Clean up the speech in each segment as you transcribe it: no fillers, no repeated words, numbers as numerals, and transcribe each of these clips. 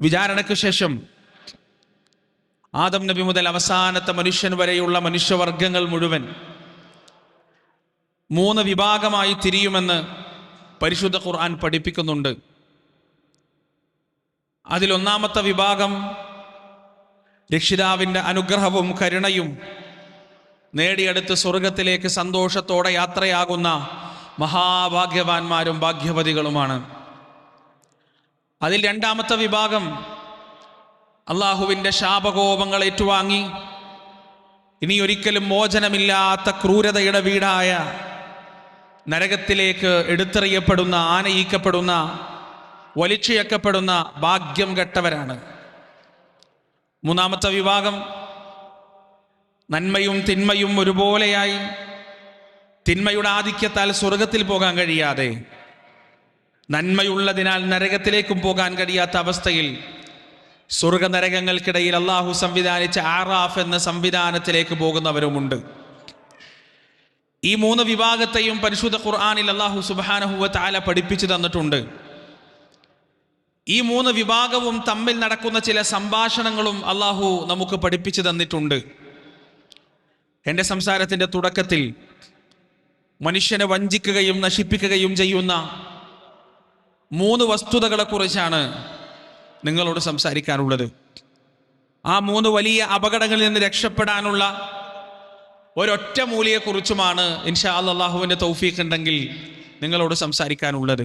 വിചാരണയ്ക്ക് ശേഷം ആദം നബി മുതൽ അവസാനത്തെ മനുഷ്യൻ വരെയുള്ള മനുഷ്യവർഗങ്ങൾ മുഴുവൻ 3 വിഭാഗമായി തിരിയുമെന്ന് പരിശുദ്ധ ഖുർആൻ പഠിപ്പിക്കുന്നുണ്ട്. അതിലൊന്നാമത്തെ വിഭാഗം രക്ഷിതാവിൻ്റെ അനുഗ്രഹവും കരുണയും നേടിയെടുത്ത് സ്വർഗത്തിലേക്ക് സന്തോഷത്തോടെ യാത്രയാകുന്ന മഹാഭാഗ്യവാന്മാരും ഭാഗ്യവതികളുമാണ്. അതിൽ രണ്ടാമത്തെ വിഭാഗം അള്ളാഹുവിൻ്റെ ശാപകോപങ്ങൾ ഏറ്റുവാങ്ങി ഇനി ഒരിക്കലും മോചനമില്ലാത്ത ക്രൂരതയുടെ വീടായ നരകത്തിലേക്ക് എടുത്തെറിയപ്പെടുന്ന, ആനയിക്കപ്പെടുന്ന, വലിച്ചിഴക്കപ്പെടുന്ന ഭാഗ്യം കെട്ടവരാണ്. മൂന്നാമത്തെ വിഭാഗം നന്മയും തിന്മയും ഒരുപോലെയായി തിന്മയുടെ ആധിക്യത്താൽ സ്വർഗത്തിൽ പോകാൻ കഴിയാതെ നന്മയുള്ളതിനാൽ നരകത്തിലേക്കും പോകാൻ കഴിയാത്ത അവസ്ഥയിൽ സ്വർഗ നരകങ്ങൾക്കിടയിൽ അള്ളാഹു സംവിധാനിച്ച ആറാഫ് എന്ന സംവിധാനത്തിലേക്ക് പോകുന്നവരുമുണ്ട്. ഈ 3 വിഭാഗത്തെയും പരിശുദ്ധ ഖുർആനിൽ അള്ളാഹു സുബ്ഹാനഹു വ തആല പഠിപ്പിച്ചു തന്നിട്ടുണ്ട്. ഈ 3 വിഭാഗവും തമ്മിൽ നടക്കുന്ന ചില സംഭാഷണങ്ങളും അള്ളാഹു നമുക്ക് പഠിപ്പിച്ചു തന്നിട്ടുണ്ട്. എൻ്റെ സംസാരത്തിൻ്റെ തുടക്കത്തിൽ മനുഷ്യനെ വഞ്ചിക്കുകയും നശിപ്പിക്കുകയും ചെയ്യുന്ന 3 വസ്തുതകളെക്കുറിച്ചാണ് നിങ്ങളോട് സംസാരിക്കാനുള്ളത്. ആ 3 വലിയ അപകടങ്ങളിൽ നിന്ന് രക്ഷപ്പെടാനുള്ള ഒരൊറ്റ മൂലിയെക്കുറിച്ചുമാണ് ഇൻഷാ അല്ലാഹുവിൻ്റെ തൗഫീഖ് ഉണ്ടെങ്കിൽ നിങ്ങളോട് സംസാരിക്കാനുള്ളത്.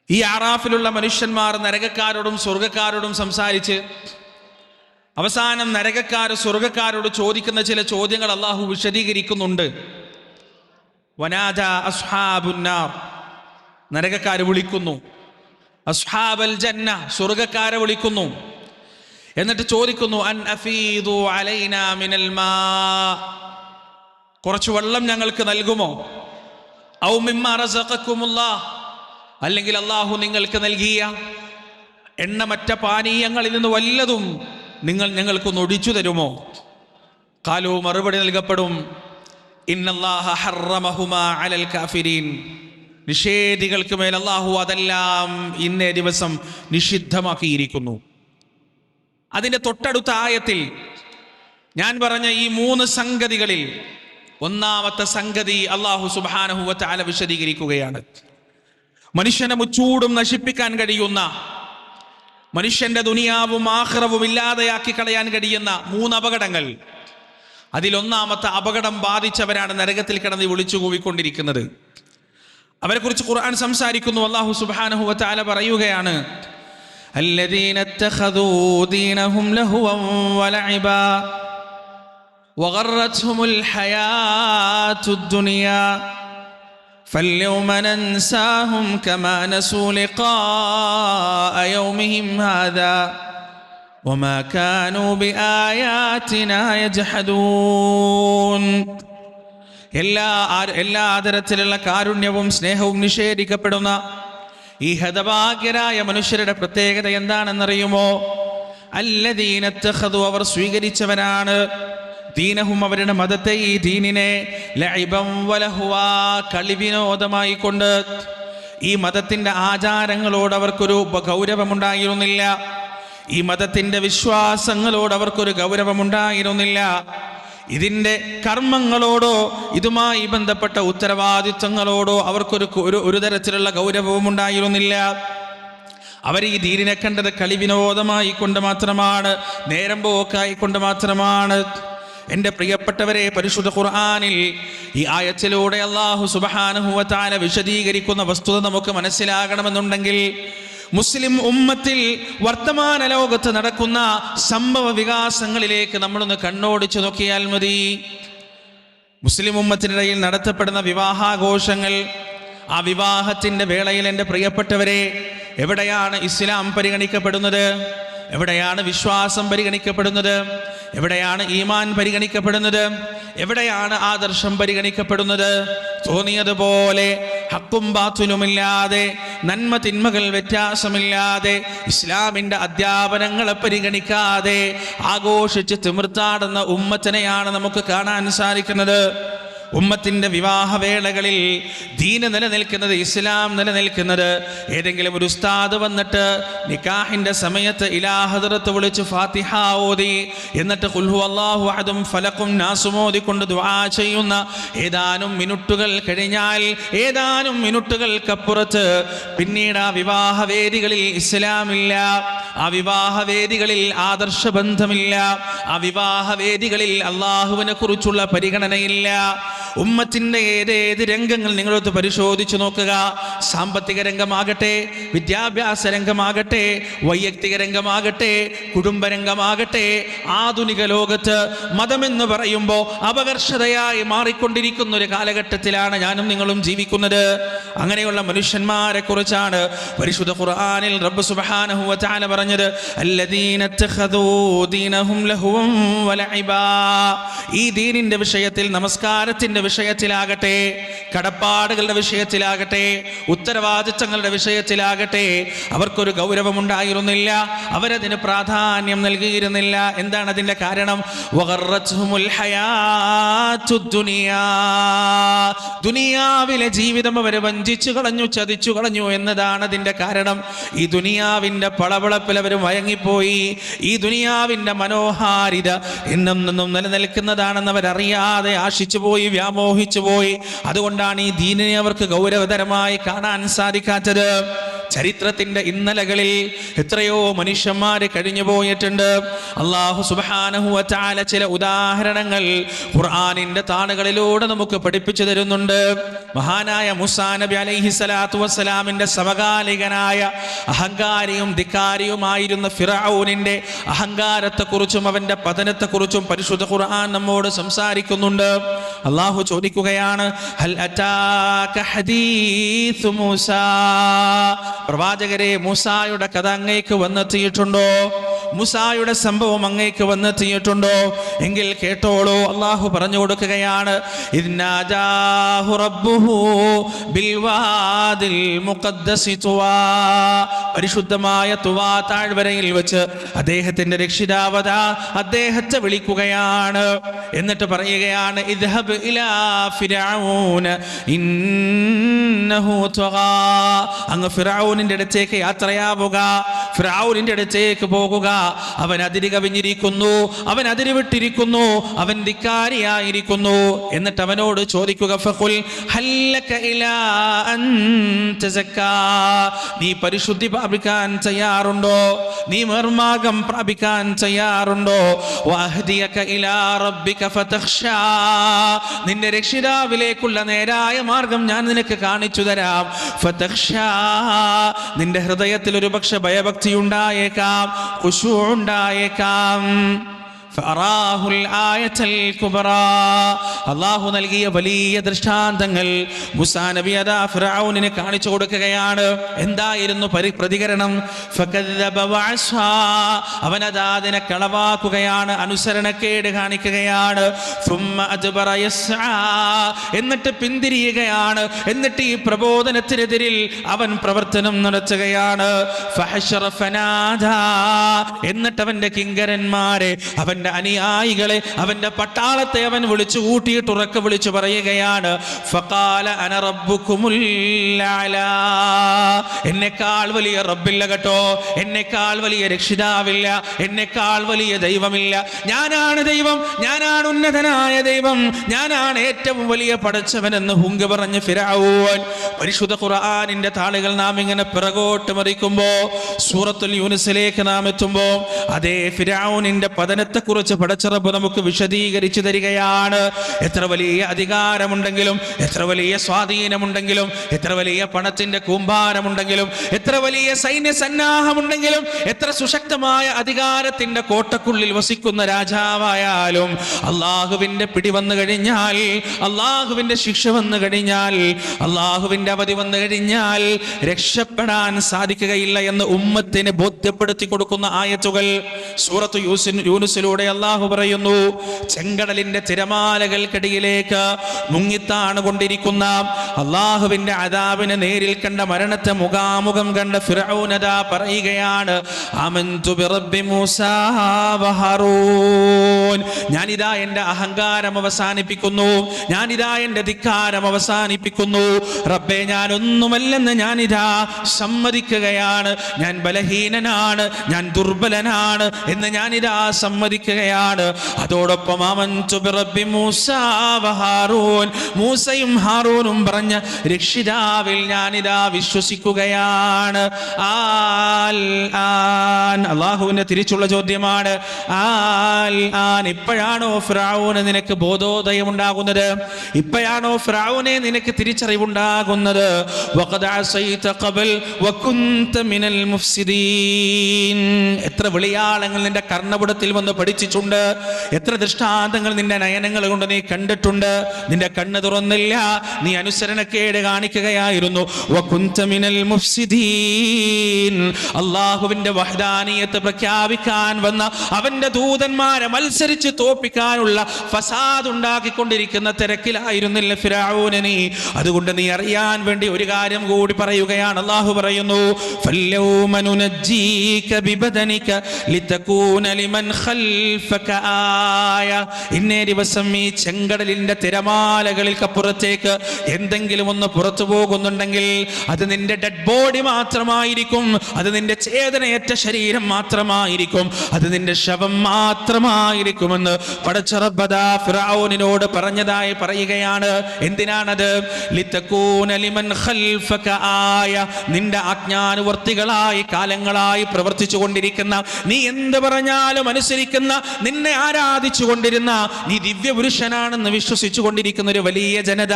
ഈ ആറാഫിലുള്ള മനുഷ്യന്മാർ നരകക്കാരോടും സ്വർഗക്കാരോടും സംസാരിച്ച് അവസാനം നരകക്കാർ സ്വർഗക്കാരോട് ചോദിക്കുന്ന ചില ചോദ്യങ്ങൾ അള്ളാഹു വിശദീകരിക്കുന്നുണ്ട്. വനാദ അസ്ഹാബുന്നാർ, നരകക്കാർ വിളിക്കുന്നു. അസ്ഹാബൽ ജന്ന, സ്വർഗക്കാരെ വിളിക്കുന്നു. എന്നിട്ട് ചോദിക്കുന്നു, അൻ അഫീദു അലൈനാ മിനൽ മാ, കുറച്ച് വെള്ളം ഞങ്ങൾക്ക് നൽകുമോ? ഔ മിമ്മാ റസഖക്കുമുല്ലാഹ്, അല്ലെങ്കിൽ അള്ളാഹു നിങ്ങൾക്ക് നൽകിയ എണ്ണമറ്റ പാനീയങ്ങളിൽ നിന്ന് വല്ലതും നിങ്ങൾ ഞങ്ങൾക്കൊന്ന് ഒഴിച്ചു തരുമോ? ഖാലൂ, മറുപടി നൽകപ്പെടും, ഇന്നല്ലാഹ ഹറമഹുമാ അലൽ കാഫിരീൻ, നിഷേധികൾക്ക് മേൽ അള്ളാഹു അതെല്ലാം ഇന്നേ ദിവസം നിഷിദ്ധമാക്കിയിരിക്കുന്നു. അതിൻ്റെ തൊട്ടടുത്ത ആയത്തിൽ ഞാൻ പറഞ്ഞ ഈ 3 സംഗതികളിൽ ഒന്നാമത്തെ സംഗതി അള്ളാഹു സുബ്ഹാനഹു വ തആല വിശദീകരിക്കുകയാണ്. മനുഷ്യനെ മുച്ചൂടും നശിപ്പിക്കാൻ കഴിയുന്ന, മനുഷ്യന്റെ ദുനിയാവും ആഖിറവും ഇല്ലാതെയാക്കി കളയാൻ കഴിയുന്ന 3 അപകടങ്ങൾ. അതിലൊന്നാമത്തെ അപകടം ബാധിച്ചവരാണ് നരകത്തിൽ കിടന്ന് വിളിച്ചു കൂവിക്കൊണ്ടിരിക്കുന്നത്. അവരെക്കുറിച്ച് ഖുർആൻ സംസാരിക്കുന്നു. അല്ലാഹു സുബ്ഹാനഹു വ തആല പറയുകയാണ്, അല്ലദീന ഇത്തഖദൂ ദീനഹും ലഹുവൻ വലഇബാ വഗറത്ഹുമുൽ ഹയാത്തുദ് ദുനിയാ فاليوم ننساهم كما نسوا لقاء يومهم هذا وما كانوا بآياتنا يجحدون. എല്ലാ തരത്തിലുള്ള കാരുണ്യവും സ്നേഹവും നിഷേധിക്കപ്പെടുന്ന ഈ ഹതഭാഗ്യരായ മനുഷ്യരുടെ പ്രത്യേകത എന്താണെന്നറിയുമോ? അല്ലദീന ഇത്തഖദു, അവർ സ്വീകരിച്ചവരാണ്, ദീനഹും, അവരുടെ മതത്തെ, ഈ ദീനിനെ, ലഇബൻ വലഹുവാ, കളിവിനോദമായി കൊണ്ട്. ഈ മതത്തിൻ്റെ ആചാരങ്ങളോട് അവർക്കൊരു ഗൗരവമുണ്ടായിരുന്നില്ല. ഈ മതത്തിൻ്റെ വിശ്വാസങ്ങളോട് അവർക്കൊരു ഗൗരവമുണ്ടായിരുന്നില്ല. ഇതിൻ്റെ കർമ്മങ്ങളോടോ ഇതുമായി ബന്ധപ്പെട്ട ഉത്തരവാദിത്വങ്ങളോടോ അവർക്കൊരു തരത്തിലുള്ള ഗൗരവവും ഉണ്ടായിരുന്നില്ല. അവർ ഈ ദീനിനെ കണ്ടത് കളിവിനോദമായി കൊണ്ട് മാത്രമാണ്, നേരം പോക്കായിക്കൊണ്ട് മാത്രമാണ്. എൻ്റെ പ്രിയപ്പെട്ടവരെ, പരിശുദ്ധ ഖുർആനിൽ ഈ ആയത്തിലൂടെ അല്ലാഹു സുബ്ഹാനഹു വ തആല വിശദീകരിക്കുന്ന വസ്തുത നമുക്ക് മനസ്സിലാകണമെന്നുണ്ടെങ്കിൽ മുസ്ലിം ഉമ്മത്തിൽ വർത്തമാന ലോകത്ത് നടക്കുന്ന സംഭവ വികാസങ്ങളിലേക്ക് നമ്മളൊന്ന് കണ്ണോടിച്ചു നോക്കിയാൽ മതി. മുസ്ലിം ഉമ്മത്തിനിടയിൽ നടത്തപ്പെടുന്ന വിവാഹാഘോഷങ്ങൾ, ആ വിവാഹത്തിൻ്റെ വേളയിൽ എൻ്റെ പ്രിയപ്പെട്ടവരെ, എവിടെയാണ് ഇസ്ലാം പരിഗണിക്കപ്പെടുന്നത്? എവിടെയാണ് വിശ്വാസം പരിഗണിക്കപ്പെടുന്നത്? എവിടെയാണ് ഈമാൻ പരിഗണിക്കപ്പെടുന്നത്? എവിടെയാണ് ആദർശം പരിഗണിക്കപ്പെടുന്നത്? തോന്നിയതുപോലെ ഹക്കും ബാത്തുലുമില്ലാതെ, നന്മ തിന്മകൾ വ്യത്യാസമില്ലാതെ, ഇസ്ലാമിൻ്റെ അധ്യാപനങ്ങളെ പരിഗണിക്കാതെ ആഘോഷിച്ച് തിമിർത്താടുന്ന ഉമ്മത്തിനെയാണ് നമുക്ക് കാണാൻ സാധിക്കുന്നത്. ഉമ്മത്തിന്റെ വിവാഹവേളകളിൽ ദീന് നിലനിൽക്കുന്നത്, ഇസ്ലാം നിലനിൽക്കുന്നത് ഏതെങ്കിലും ഒരു ഉസ്താദ് വന്നിട്ട് നിക്കാഹിന്റെ സമയത്ത് ഇലാ ഹദ്റത്ത് വിളിച്ച് ഫാത്തിഹ ഓതി എന്നിട്ട് ഖുൽ ഹുവല്ലാഹു അഹദും ഫലഖും നാസും ഓതിക്കൊണ്ട് ദുആ ചെയ്യുന്ന ഏതാനും മിനിറ്റുകൾ കഴിഞ്ഞാൽ, ഏതാനും മിനിറ്റുകൾക്കപ്പുറത്ത് പിന്നീട് ആ വിവാഹവേദികളിൽ ഇസ്ലാമില്ല, ആ വിവാഹവേദികളിൽ ആദർശബന്ധമില്ല, ആ വിവാഹവേദികളിൽ അള്ളാഹുവിനെ കുറിച്ചുള്ള പരിഗണനയില്ല. ഉമ്മത്തിന്റെ ഏതേത് രംഗങ്ങൾ നിങ്ങളൊത്ത് പരിശോധിച്ചു നോക്കുക. സാമ്പത്തിക രംഗമാകട്ടെ, വിദ്യാഭ്യാസ രംഗമാകട്ടെ, വൈയക്തിക രംഗമാകട്ടെ, കുടുംബരംഗമാകട്ടെ, ആധുനിക ലോകത്ത് മതമെന്ന് പറയുമ്പോൾ അപകർഷതയായി മാറിക്കൊണ്ടിരിക്കുന്ന ഒരു കാലഘട്ടത്തിലാണ് ഞാനും നിങ്ങളും ജീവിക്കുന്നത്. അങ്ങനെയുള്ള മനുഷ്യന്മാരെ കുറിച്ചാണ് പരിശുദ്ധ ഖുർആനിൽ റബ്ബ് സുബ്ഹാനഹു വ തആല പറഞ്ഞത്, അല്ലദീന തഖദൂ ദീനഹും ലഹുവൻ വലഇബാ. ഈ ദീനിന്റെ വിഷയത്തിൽ, നമസ്കാരത്തിന്റെ വിഷയത്തിലാകട്ടെ, കടപ്പാടുകളുടെ വിഷയത്തിലാകട്ടെ, ഉത്തരവാദിത്തങ്ങളുടെ വിഷയത്തിലാകട്ടെ അവർക്കൊരു ഗൗരവമുണ്ടായിരുന്നില്ല, അവരതിന് പ്രാധാന്യം നൽകിയിരുന്നില്ല. എന്താണ് അതിന്റെ കാരണം? വഗറത്ഹുമുൽ ഹയാത്തുദ് ദുനിയാ. ദുനിയാവിലെ ജീവിതം അവരെ വഞ്ചിച്ചു കളഞ്ഞു, ചതിച്ചു കളഞ്ഞു എന്നതാണ് അതിന്റെ കാരണം. ഈ ദുനിയാവിന്റെ പളപളപ്പിൽ അവർ മയങ്ങിപ്പോയി. ഈ ദുനിയാവിന്റെ മനോഹാരിത എന്നും നിലനിൽക്കുന്നതാണെന്ന് അവരറിയാതെ ആശിച്ചു പോയി, വ്യാമോഹിച്ചു പോയി. അതുകൊണ്ടാണ് ഈ ദീനിനെ അവർക്ക് ഗൗരവതരമായി കാണാൻ സാധിക്കാത്തത്. ചരിത്രത്തിന്റെ ഇന്നലകളിൽ എത്രയോ മനുഷ്യന്മാര് കഴിഞ്ഞു പോയിട്ടുണ്ട്. അല്ലാഹു സുബ്ഹാനഹു വ തആല ചില ഉദാഹരണങ്ങൾ ഖുർആനിന്റെ താളുകളിലൂടെ നമുക്ക് പഠിപ്പിച്ചു തരുന്നുണ്ട്. മഹാനായ മൂസാ നബി അലൈഹി സ്വലാത്തു വസ്സലാമിന്റെ സമകാലികനായ അഹങ്കാരിയും ധിക്കാരിയുമായിരുന്ന ഫിർഔനിന്റെ അഹങ്കാരത്തെക്കുറിച്ചും അവന്റെ പതനത്തെക്കുറിച്ചും പരിശുദ്ധ ഖുർആൻ നമ്മോട് സംസാരിക്കുന്നുണ്ട്. അല്ലാഹു ചോദിക്കുകയാണ്, ഹൽ അതാക ഹദീസു മൂസാ. പ്രവാചകരെ, മൂസായുടെ കഥ അങ്ങേക്ക് വന്നെത്തിയിട്ടുണ്ടോ? മൂസായുടെ സംഭവം അങ്ങേക്ക് വന്നെത്തിയിട്ടുണ്ടോ? എങ്കിൽ കേട്ടോളൂ. അള്ളാഹു പറഞ്ഞു കൊടുക്കുകയാണ്, ഇദ്നാജാഹു റബ്ബുഹു ബിൽവാദിൽ മുഖദ്ദസി തുവാ. പരിശുദ്ധമായ തുവാ താഴ്വരയിൽ വെച്ച് അദ്ദേഹത്തിന്റെ രക്ഷിതാവത അദ്ദേഹത്തെ വിളിക്കുകയാണ്. എന്നിട്ട് പറയുകയാണ്, ഇദ്ഹബ് ഇലാ ഫിർഔന ഇന്നഹു തഗാ. അങ്ങ് ഫിർഔനിന്റെ അടുത്തേക്ക് യാത്രയാവുക, ഫിർഔനിന്റെ അടുത്തേക്ക് പോകുക. അവൻ അതിര് കവിഞ്ഞിരിക്കുന്നു, അവൻ അതിര് വിട്ടിരിക്കുന്നു, അവൻ ധിക്കാരിയായിരിക്കുന്നു. എന്നിട്ട് അവനോട് ചോദിക്കുക, ഫഖുൽ ഹല്ലക ഇലാ അൻ തസക്കാ. നീ പരിശുദ്ധി പ്രാപിക്കാൻ തയ്യാറുണ്ടോ? നീ നിർമാർഗം പ്രാപിക്കാൻ തയ്യാറുണ്ടോ? വഅഹ്ദിയക ഇലാ റബ്ബിക ഫതഖ്ശാ. നിന്റെ രക്ഷിതാവിലേക്കുള്ള നേരായ മാർഗം ഞാൻ നിനക്ക് കാണിച്ചു തരാം. ഫതഖ്ശാ. നിന്റെ ഹൃദയത്തിൽ ഒരു പക്ഷെ ഭയഭക്തി ഉണ്ടായേക്കാം, ഖുശൂ ഉണ്ടായേക്കാം. അള്ളാഹു നൽകിയ വലിയ ദൃഷ്ടാന്തങ്ങൾ മൂസാ നബി അതാ ഫിർഔനിനെ കാണിച്ചു കൊടുക്കുകയാണ്. എന്തായിരുന്നു പ്രതികരണം? അവനതാ അതിനെ കളവാക്കുകയാണ്, അനുസരണക്കേട് കാണിക്കുകയാണ്. എന്നിട്ട് പിന്തിരിയുകയാണ്. എന്നിട്ട് ഈ പ്രബോധനത്തിനെതിരിൽ അവൻ പ്രവർത്തനം നടത്തുകയാണ്. എന്നിട്ട് അവന്റെ കിങ്കരന്മാരെ, അവന്റെ അനുയായികളെ, അവന്റെ പട്ടാളത്തെ അവൻ വിളിച്ചു കൂട്ടിയിട്ട് ഉറക്കെ വിളിച്ചു പറയുകയാണ്, ഫഖാല അന റബ്ബുകുമുൽ അഅ്ലാ. എന്നെക്കാൾ വലിയ റബ്ബില്ല കേട്ടോ, എന്നെക്കാൾ വലിയ രക്ഷിതാവില്ല, എന്നെക്കാൾ വലിയ ദൈവമില്ല. ഞാനാണ് ദൈവം, ഞാനാണ് ഉന്നതനായ ദൈവം, ഞാനാണ് ഏറ്റവും വലിയ പടച്ചവനെന്ന് ഹുങ്ക് പറഞ്ഞ് ഫിർഔൻ. പരിശുദ്ധ ഖുർആനിന്റെ താളുകൾ നാം ഇങ്ങനെ പിറകോട്ട് മറിക്കുമ്പോ, സൂറത്തുൽ യൂനുസിലേക്ക് നാം എത്തുമ്പോ അതേ ഫിർഔനിന്റെ പതനത്തെ കുറിച്ച് പടച്ചറബ് നമുക്ക് വിശദീകരിച്ചു തരികയാണ്. എത്ര വലിയ അധികാരമുണ്ടെങ്കിലും, എത്ര വലിയ സ്വാധീനമുണ്ടെങ്കിലും, എത്ര വലിയ പണത്തിന്റെ കൂമ്പാരമുണ്ടെങ്കിലും, എത്ര വലിയ സൈന്യ സന്നാഹമുണ്ടെങ്കിലും, എത്ര സുശക്തമായ അധികാരത്തിന്റെ കോട്ടക്കുള്ളിൽ വസിക്കുന്ന രാജാവായാലും അള്ളാഹുവിന്റെ പിടി വന്നു കഴിഞ്ഞാൽ, അള്ളാഹുവിന്റെ ശിക്ഷ വന്നു കഴിഞ്ഞാൽ, അള്ളാഹുവിന്റെ അവധി വന്നു കഴിഞ്ഞാൽ രക്ഷപ്പെടാൻ സാധിക്കുകയില്ല എന്ന് ഉമ്മത്തിനെ ബോധ്യപ്പെടുത്തി കൊടുക്കുന്ന ആയത്തുകൾ സൂറത്ത് യൂനുസിലൂടെ ഖുർആനിലൂടെ അല്ലാഹു പറയുന്നു, ചെങ്കടലിന്റെ തിരമാലകൾക്കിടയിലേക്ക് മുങ്ങിത്താണ് കൊണ്ടിരിക്കുന്ന അല്ലാഹുവിന്റെ അദാബിനെ നേരിൽ കണ്ട, മരണത്തെ മുഖാമുഖം കണ്ട ഫിർഔനദാ പറയുകയാണ്, ആമന്തു ബിറബ്ബി മൂസാ വഹാറൂൻ, ഞാനിതാ എന്റെ അഹങ്കാരം അവസാനിപ്പിക്കുന്നു, ഞാനിതാ എന്റെ ധിക്കാരം അവസാനിപ്പിക്കുന്നു, റബ്ബേ ഞാനൊന്നുമല്ലെന്ന് ഞാനിതാ സമ്മതിക്കുകയാണ്, ഞാൻ ബലഹീനനാണ്, ഞാൻ ദുർബലനാണ് എന്ന് ഞാനിതാ സമ്മതിക്കുകയാണ്. അതോടൊപ്പം ആമന്തു ബിറബ്ബി മൂസാ വഹാറൂൻ, മൂസയും ഹാറൂനും പറഞ്ഞ രക്ഷിതാവിൽ ഞാനിതാ വിശ്വസിക്കുകയാണ്. അല്ലാഹുവിന്റെ തിരിച്ചുള്ള ചോദ്യമാണ്, ഇപ്പോഴാണോ ഫിർഔന് നിനക്ക് ബോധോദയം ഉണ്ടാകുന്നത്? ഇപ്പോഴാണോ ഫിർഔനെ നിനക്ക് തിരിച്ചറിവുണ്ടാകുന്നത്? വഖദ് അസൈത ഖബൽ വകുന്ത മിനൽ മുഫ്സിദീൻ. എത്ര വിളിയാളങ്ങൾ നിന്റെ കർണപുടത്തിൽ വന്ന് പഠിച്ചിട്ടുണ്ട്, എത്ര ദൃഷ്ടാന്തങ്ങൾ നിന്റെ നയനങ്ങൾ കൊണ്ട് നീ കണ്ടിട്ടുണ്ട്. നിന്റെ കണ്ണ് തുറന്നില്ല, നീ അനുസരണക്കേട് കാണിക്കുകയായിരുന്നു. വകുന്ത മിനൽ മുഫ്സിദീൻ. അല്ലാഹുവിന്റെ വഹ്ദാനിയത്ത് പ്രഖ്യാപിക്കാൻ വന്ന അവന്റെ ദൂതന്മാരെ മത്സരിച്ച് തോപ്പിക്കാനുള്ള ഫസാദ് ഉണ്ടാക്കിക്കൊണ്ടിരിക്കുന്ന തിരക്കിലായിരുന്നില്ല ഫിർഔൻ നീ. അതുകൊണ്ട് നീ അറിയാൻ വേണ്ടി ഒരു കാര്യം കൂടി പറയുകയാണ്. അല്ലാഹു പറയുന്നു, ഫല്യൗമ നുനജ്ജീക ബിബദനിക ലിതകൂന ലിമൻ ഖൽഫക ആയ. ഇന്നേ ദിവസം ഈ ചെങ്കടലിന്റെ തിരമാലകൾക്കപ്പുറത്തേക്ക് എന്തെങ്കിലും ഒന്ന് പുറത്തു പോകുന്നുണ്ടെങ്കിൽ അത് നിന്റെ ഡെഡ് ബോഡി മാത്രമായിരിക്കും, അത് നിന്റെ ചേതനയേറ്റ ശരീരം മാത്രമായിരിക്കും, അത് നിന്റെ ശവം മാത്രമായിരിക്കുമെന്ന് പടച്ച റബ്ബ് ഫിർഔനിനോട് പറഞ്ഞതായി പറയുകയാണ്. എന്തിനാണത്? ലിതകൂന ലിമൻ ഖൽഫക ആയ. നിന്റെ ആജ്ഞാനുവർത്തികളായി കാലങ്ങളായി പ്രവർത്തിച്ചു കൊണ്ടിരിക്കുന്ന, നീ എന്ത് പറഞ്ഞാലും അനുസരിക്കുന്ന, നിന്നെ ആരാധിച്ചു കൊണ്ടിരുന്ന, നീ ദിവ്യപുരുഷനാണെന്ന് വിശ്വസിച്ചു കൊണ്ടിരിക്കുന്ന ഒരു വലിയ ജനത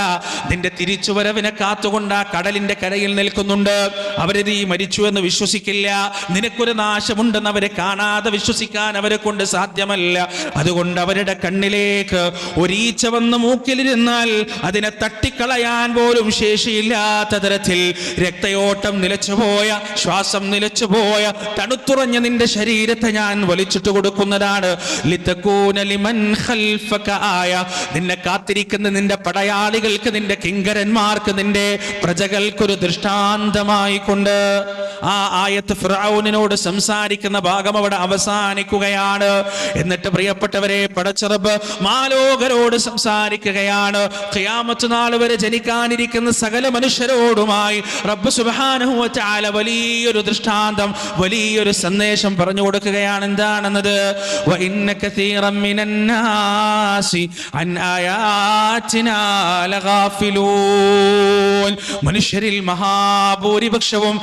നിന്റെ തിരിച്ചുവരവിനെ കാത്തുകൊണ്ട് ആ കടലിന്റെ കരയിൽ നിൽക്കുന്നുണ്ട്. അവര് നീ മരിച്ചു എന്ന് വിശ്വസിക്കില്ല, നിനക്കൊരു നാശമുണ്ടെന്ന് അവരെ കാണാതെ വിശ്വസിക്കാൻ അവരെ കൊണ്ട് സാധ്യമല്ല. അതുകൊണ്ട് അവരുടെ കണ്ണിലേക്ക് ഒരീച്ച വന്ന് മൂക്കിലിരുന്നാൽ അതിനെ തട്ടിക്കളയാൻ പോലും ശേഷിയില്ലാത്ത തരത്തിൽ രക്തയോട്ടം നിലച്ചുപോയ, ശ്വാസം നിലച്ചുപോയ, തണുത്തുറഞ്ഞ നിന്റെ ശരീരത്തെ ഞാൻ വലിച്ചിട്ട് കൊടുക്കുന്നതാണ്. ലിതകൂന ലിമൻ ഖൽഫക ആയ. നിന്നെ കാത്തിരിക്കുന്ന നിന്റെ പടയാളികൾക്ക്, നിന്റെ കിങ്കരന്മാർക്ക്, നിന്റെ പ്രജകൾക്കൊരു ദൃഷ്ടാന്തമായി കൊണ്ട് ആ ആയത്ത് ഫിർഔനിനോട് സംസാരിക്കുന്ന ഭാഗം അവിടെ അവസാനിക്കുകയാണ്. എന്നിട്ട് പ്രിയപ്പെട്ടവരെ, പടച്ച റബ്ബ് മാലോകരോട് സംസാരിക്കുകയാണ്. ഖിയാമത്ത് നാൾ വരെ ജനിക്കാനിരിക്കുന്ന സകല മനുഷ്യരോടുമായി റബ്ബ് സുബ്ഹാനഹു വ തആല വലിയൊരു ദൃഷ്ടാന്തം, വലിയൊരു സന്ദേശം പറഞ്ഞു കൊടുക്കുകയാണ്. എന്താണെന്നത്? വ ഇന്ന കസീറൻ മിനൻ നാസി അൻ ആയാതിനാ ലഗാഫിലൂൻ. മനുഷ്യരിൽ മഹാഭൂരിപക്ഷവും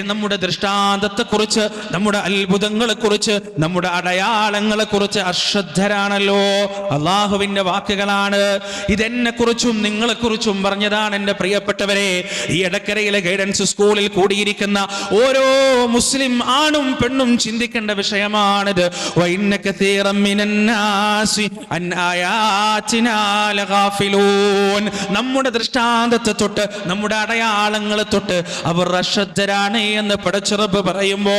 നമ്മുടെ ദൃഷ്ടാന്തത്തെക്കുറിച്ച്, നമ്മുടെ അത്ഭുതങ്ങളെക്കുറിച്ച്, നമ്മുടെ അടയാളങ്ങളെക്കുറിച്ച് അശ്രദ്ധരാണല്ലോ. അള്ളാഹുവിന്റെ വാക്കുകളാണ്. ഇതെന്നെ കുറിച്ചും നിങ്ങളെക്കുറിച്ചും പറഞ്ഞതാണ്. എൻ്റെ പ്രിയപ്പെട്ടവരെ, ഈ എടക്കരയിലെ ഗൈഡൻസ് സ്കൂളിൽ കൂടിയിരിക്കുന്ന ഓരോ മുസ്ലിം ആണും പെണ്ണും ചിന്തിക്കേണ്ട വിഷയമാണിത്. വഇന്ന കസീറൻ മിനൻ നാസി അൻ ആയാതിനാ ലഗാഫിലൂൻ. നമ്മുടെ ദൃഷ്ടാന്തത്തെ തൊട്ട്, നമ്മുടെ അടയാളങ്ങളെ തൊട്ട് അവർ അശ്രദ്ധരാണ് എന്ന് പടച്ച റബ്ബ് പറയുമ്പോ,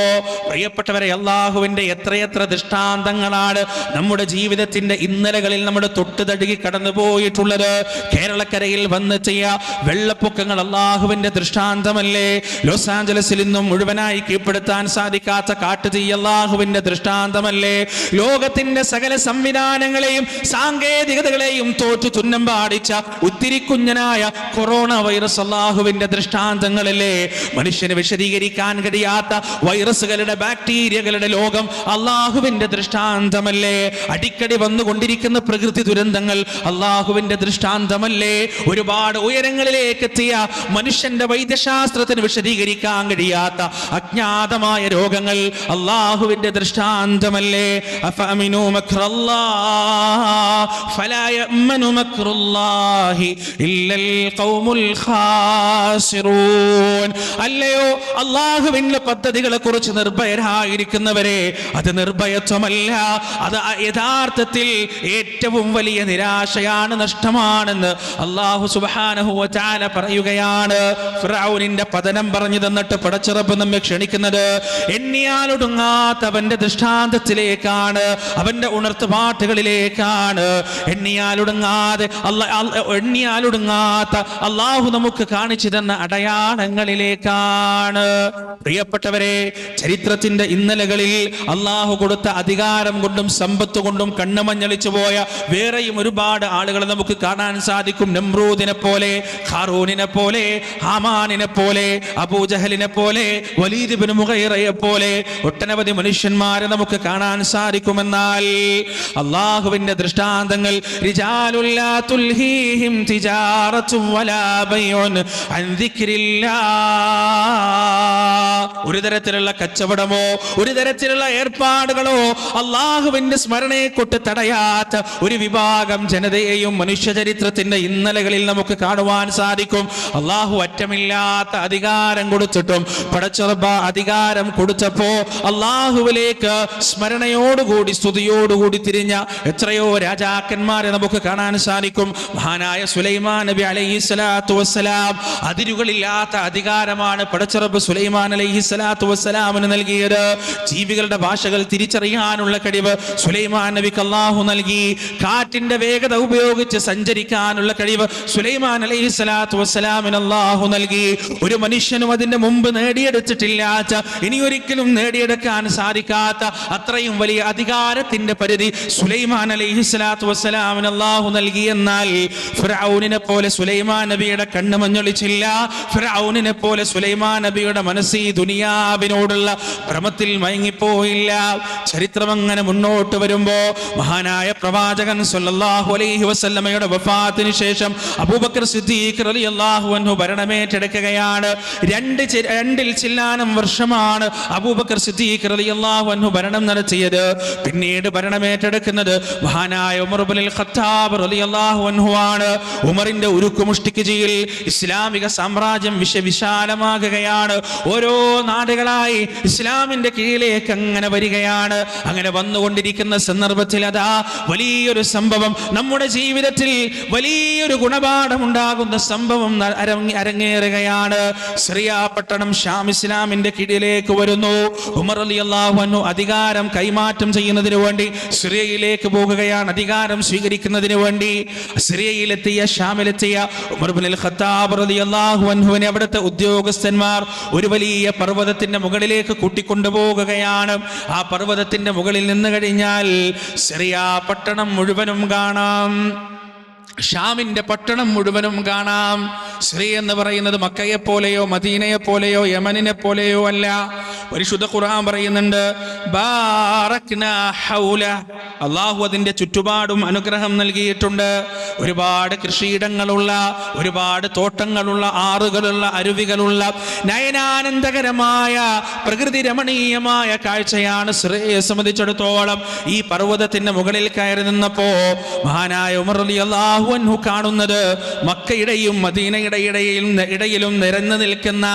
പ്രിയപ്പെട്ടവരെ, അള്ളാഹുവിന്റെ എത്രയെത്ര ദൃഷ്ടാന്തങ്ങളാണ് നമ്മുടെ ജീവിതത്തിന്റെ ഇന്നലകളിൽ നമ്മുടെ തൊട്ട് തടുകി കടന്നു പോയിട്ടുള്ളത്. കേരളക്കരയിൽ വന്നെത്തിയ വെള്ളപ്പൊക്കങ്ങൾ അള്ളാഹുവിന്റെ ദൃഷ്ടാന്തമല്ലേ? ലോസ് ആഞ്ചലസിൽ നിന്നും മുഴുവനായി കീഴ്പ്പെടുത്താൻ സാധിക്കാത്ത കാട്ടുതീ അള്ളാഹുവിന്റെ ദൃഷ്ടാന്തമല്ലേ? ലോകത്തിന്റെ സകല സംവിധാനങ്ങളെയും സാങ്കേതികതകളെയും തോറ്റു തുന്നം പാടിച്ച ഉത്തിരിക്കുഞ്ഞനായ കൊറോണ വൈറസ് അള്ളാഹുവിന്റെ ദൃഷ്ടാന്തങ്ങളല്ലേ? മനുഷ്യന് വിശദീകരിക്കാൻ കഴിയാത്ത വൈറസുകളുടെ, ബാക്ടീരിയകളുടെ ലോകം അള്ളാഹുവിന്റെ ദൃഷ്ടാന്തമല്ലേ? അടിക്കടി വന്നുകൊണ്ടിരിക്കുന്ന പ്രകൃതി ദുരന്തങ്ങൾ അള്ളാഹുവിന്റെ ദൃഷ്ടാന്തമല്ലേ? ഒരുപാട് ഉയരങ്ങളിലേക്ക് എത്തിയ മനുഷ്യന്റെ വൈദ്യശാസ്ത്രത്തിന് വിശദീകരിക്കാൻ കഴിയാത്ത അജ്ഞാതമായ രോഗങ്ങൾ അള്ളാഹുവിന്റെ ദൃഷ്ടാന്തമല്ലേ? അഫഅമിനു മക്റല്ലാഹ് ഫലാ യഅ്മനു മക്റുല്ലാഹി ഇല്ലൽ ഖൗമുൽ ഖാസിറൂൻ. അല്ലയോ, അള്ളാഹുവിന്റെ പദ്ധതികളെ കുറിച്ച് നിർഭയരായി ആയിരിക്കുന്നവരെ, അത് നിർഭയത്വമല്ല, അത് യഥാർത്ഥത്തിൽ ഏറ്റവും വലിയ നിരാശയാണ്, നഷ്ടമാണെന്ന് അല്ലാഹു സുബ്ഹാനഹു വ തആല പറയുകയാണ്. ഫിർഔനിന്റെ പതനം പറഞ്ഞു തന്നിട്ട് പടച്ചിറപ്പ് നമ്മെ ക്ഷണിക്കുന്നത് എണ്ണിയാലൊടുങ്ങാത്ത അവന്റെ ദൃഷ്ടാന്തത്തിലേക്കാണ്, അവന്റെ ഉണർത്തുപാട്ടുകളിലേക്കാണ്. എണ്ണിയാലൊടുങ്ങാത്ത അല്ലാഹു നമുക്ക് കാണിച്ചു തന്ന അടയാളങ്ങളിലേക്കാണ്. പ്രിയപ്പെട്ടവരെ, ചരിത്രത്തിന്റെ ഇന്നലകളിൽ അല്ലാഹു കൊടുത്ത അധികാരം കൊണ്ടും സമ്പത്ത് കൊണ്ടും കണ്ണുമഞ്ഞളിച്ചു പോയ വേറെയും ഒരുപാട് ആളുകളെ നമുക്ക് കാണാൻ സാധിക്കും. നമ്രൂദിനെ പോലെ, ഖാറൂനിനെ പോലെ, ഹാമാനിനെ പോലെ, അബൂജഹലിനെ പോലെ, വലീദ് ഇബ്നു മുഗീറയെ പോലെ ഒട്ടനവധി മനുഷ്യന്മാരെ നമുക്ക് കാണാൻ സാധിക്കുമെന്നാൽ അല്ലാഹുവിന്റെ ദൃഷ്ടാന്തങ്ങൾ റിജാലുല്ലാ തുൽഹീഹിം തിജാറത്തും വലാ ബൈഉൻ അൻ ദിക്രില്ലാഹ്, ഒരു തരത്തിലുള്ള കച്ചവടമോ ഒരു തരത്തിലുള്ള ഏർപ്പാടുകളോ അല്ലാഹുവിന്റെ സ്മരണയെ കൊണ്ട് തടയാത്ത ഒരു വിഭാഗം ജനതയെയും മനുഷ്യ ചരിത്രത്തിന്റെ ഇന്നലകളിൽ നമുക്ക് കാണുവാൻ സാധിക്കും. അല്ലാഹു അറ്റമില്ലാത്ത അധികാരം കൊടുത്തിട്ടും പടച്ചുറപ്പ അധികാരം കൊടുത്തപ്പോ അല്ലാഹുവിലേക്ക് സ്മരണയോടുകൂടി സ്തുതിയോടുകൂടി തിരിഞ്ഞ എത്രയോ രാജാക്കന്മാരെ നമുക്ക് കാണാൻ സാധിക്കും. മഹാനായ സുലൈമാൻ നബി അലൈഹിസ്സലാത്തു വസ്സലാം അതിരുകളില്ലാത്ത അധികാരമാണ് പടച്ചുറപ്പ് സുലൈമാൻ അലൈഹിസ്സലാത്തു വസ്സലാമിന് നൽകിയത്. ജീവികളുടെ ഭാഷകൾ തിരിച്ചറിയാനുള്ള കഴിവ് സുലൈമാൻ നബിക്ക് അല്ലാഹു നൽകി. കാറ്റിന്റെ വേഗത ഉപയോഗിച്ച് സഞ്ചരിക്കാനുള്ള കഴിവ് സുലൈമാൻ അലൈഹിസ്സലാത്തു വസ്സലാമിന് അല്ലാഹു നൽകി. ഒരു മനുഷ്യനും അതിന്റെ മുമ്പ് നേടിയെടുത്തിട്ടില്ലാത്ത, ഇനി ഒരിക്കലും നേടിയെടുക്കാൻ സാധിക്കാത്ത അത്രയും വലിയ അധികാരത്തിന്റെ പരിധി സുലൈമാൻ അലൈഹിസ്സലാത്തു വസ്സലാമിന് അല്ലാഹു നൽകി. എന്നാൽ ഫിർഔനിനെ പോലെ സുലൈമാൻ നബിയുടെ കണ്ണ് മഞ്ഞളിച്ചില്ല. ഫിർഔനിനെ പോലെ സുലൈമാൻ നബിയുടെ മനസ്സ് ഈ ദുനിയാവിനോടുള്ള ഭ്രമത്തിൽ മയങ്ങിപ്പോയില്ല. ചരിത്രം അങ്ങനെ മുന്നോട്ട് വരുമ്പോ മഹാനായ പ്രവാചകൻ സല്ലല്ലാഹു അലൈഹി വസല്ലമയുടെ വഫാത്തിന് ശേഷം അബൂബക്കർ സിദ്ദീഖ് റളിയല്ലാഹു അൻഹു ഭരണമേറ്റെടുക്കുകയാണ്. രണ്ടിൽ ചില്ലാനം വർഷമാണ് അബൂബക്കർ സിദ്ദീഖ് റളിയല്ലാഹു അൻഹു ഭരണം നടത്തിയത്. പിന്നീട് ഭരണമേറ്റെടുക്കുന്നത് മഹാനായ ഉമർ ഇബ്നുൽ ഖത്താബ് റളിയല്ലാഹു അൻഹു ആണ്. ഉമറിന്റെ ഉരുക്കുമുഷ്ടിക്ക് കീഴിൽ ഇസ്ലാമിക സാമ്രാജ്യം വിശാലമാകുകയാണ്. ഓരോ നാടുകളായി ഇസ്ലാമിന്റെ കീഴിലേക്ക് അങ്ങനെ വരികയാണ്. അങ്ങനെ വന്നുകൊണ്ടിരിക്കുന്ന സന്ദർഭത്തിൽ അതാ വലിയൊരു സംഭവം, നമ്മുടെ ജീവിതത്തിൽ വലിയൊരു ഗുണപാഠം ഉണ്ടാകുന്ന സംഭവം അരങ്ങേറുകയാണ്. സിറിയ പട്ടണം ഷാം ഇസ്ലാമിന്റെ കീഴിലേക്ക് വരുന്നു. ഉമർ റളിയല്ലാഹു അൻഹു അധികാരം കൈമാറ്റം ചെയ്യുന്നതിന് വേണ്ടി സിറിയയിലേക്ക് പോകുകയാണ്, അധികാരം സ്വീകരിക്കുന്നതിന് വേണ്ടി. സിറിയയിലെത്തിയ ഷാമിലെത്തിയ ഉമർ ഇബ്നുൽ ഖത്താബ് റളിയല്ലാഹു അൻഹുവിനെ അവിടുത്തെ ഉദ്യോഗസ്ഥന്മാർ ഒരു വലിയ പർവ്വതത്തിന്റെ മുകളിലേക്ക് കൂട്ടിക്കൊണ്ടുപോകുകയാണ്. ആ പർവ്വതത്തിന്റെ മുകളിൽ നിന്ന് കഴിഞ്ഞാൽ സിറിയ പട്ടണം മുഴുവനും കാണാം, ഷാമിന്റെ പട്ടണം മുഴുവനും കാണാം. സിറിയ എന്ന് പറയുന്നത് മക്കയെ പോലെയോ മദീനയെ പോലെയോ യമനിനെ പോലെയോ അല്ല. പരിശുദ്ധ ഖുർആൻ പറയുന്നുണ്ട് ബാറക്നാ ഹൗല, അല്ലാഹു അതിന്റെ ചുറ്റുപാടും അനുഗ്രഹം നൽകിയിട്ടുണ്ട്. ഒരുപാട് കൃഷിയിടങ്ങളുള്ള, ഒരുപാട് തോട്ടങ്ങളുള്ള, ആറുകളുള്ള, അരുവികളുള്ള നയനാനന്ദകരമായ പ്രകൃതി രമണീയമായ കാഴ്ചയാണ് സിറിയയെ സംബന്ധിച്ചിടത്തോളം. ഈ പർവ്വതത്തിന്റെ മുകളിൽ കയറി നിന്നപ്പോ മഹാനായ ഉമർ റളിയല്ലാഹു അൻഹു കാണുന്നത് മക്കയുടെയും മദീനയുടെ ഇടയിലും നിരന്നു നിൽക്കുന്ന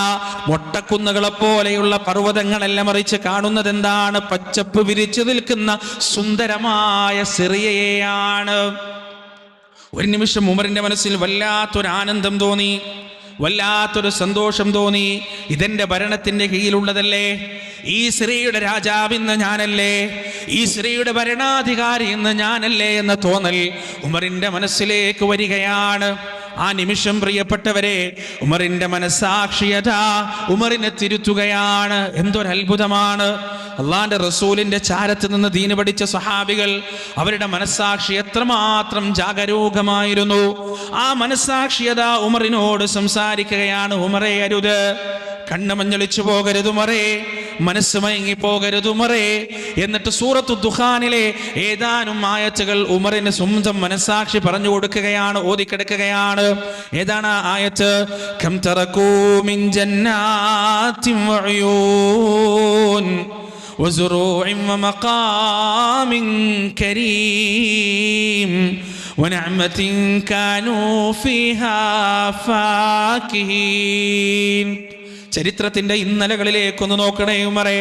മൊട്ടക്കുന്നുകളെ പോലെയുള്ള പർവ്വതങ്ങളെല്ലാം മറിച്ച് കാണുന്നത് എന്താണ്? പച്ചപ്പ് വിരിച്ചു നിൽക്കുന്ന സുന്ദരമായ സിറിയയെയാണ്. ഒരു നിമിഷം ഉമറിന്റെ മനസ്സിൽ വല്ലാത്തൊരു ആനന്ദം തോന്നി, വല്ലാത്തൊരു സന്തോഷം തോന്നി. ഇതെന്റെ ഭരണത്തിന്റെ കീഴിലുള്ളതല്ലേ, ഈ സിറിയയുടെ രാജാവ് ഇന്ന് ഞാനല്ലേ, ഈ സിറിയയുടെ ഭരണാധികാരി ഇന്ന് ഞാനല്ലേ എന്ന തോന്നൽ ഉമറിന്റെ മനസ്സിലേക്ക് വരികയാണ്. ആ നിമിഷം പ്രിയപ്പെട്ടവരെ, ഉമറിന്റെ മനസ്സാക്ഷിയത ഉമറിനെ തിരുത്തുകയാണ്. എന്തൊരത്ഭുതമാണ്! അള്ളാന്റെ റസൂലിന്റെ ചാരത്ത് നിന്ന് ദീന് പഠിച്ച സ്വഹാബികൾ, അവരുടെ മനസ്സാക്ഷി എത്രമാത്രം ജാഗരൂകമായിരുന്നു. ആ മനസ്സാക്ഷിയത ഉമറിനോട് സംസാരിക്കുകയാണ്. ഉമറേ, അരുത്, കണ്ണ് മഞ്ഞളിച്ചു പോകരുത് ഉമറേ, മനസ്സ് മയങ്ങി പോകരുത് ഉമറേ. എന്നിട്ട് സൂറത്തു ദുഖാനിലെ ഏതാനും ആയത്തുകൾ ഉമറിന് സ്വന്തം മനസ്സാക്ഷി പറഞ്ഞു കൊടുക്കുകയാണ്, ഓതിക്കെടുക്കുകയാണ്. ഏതാണ് ആ ആയത്ത്? കം തറകൂ മിൻ ജന്നാത്തിൻ വഉയൂൻ വസുറൂഇൻ വമഖാമിൻ കരീം വനഅമത്തിൻ കാനൂ ഫീഹാ ഫാകിഹീൻ. ചരിത്രത്തിന്റെ ഇന്നലകളിലേക്കൊന്ന് നോക്കണേ ഉമറേ.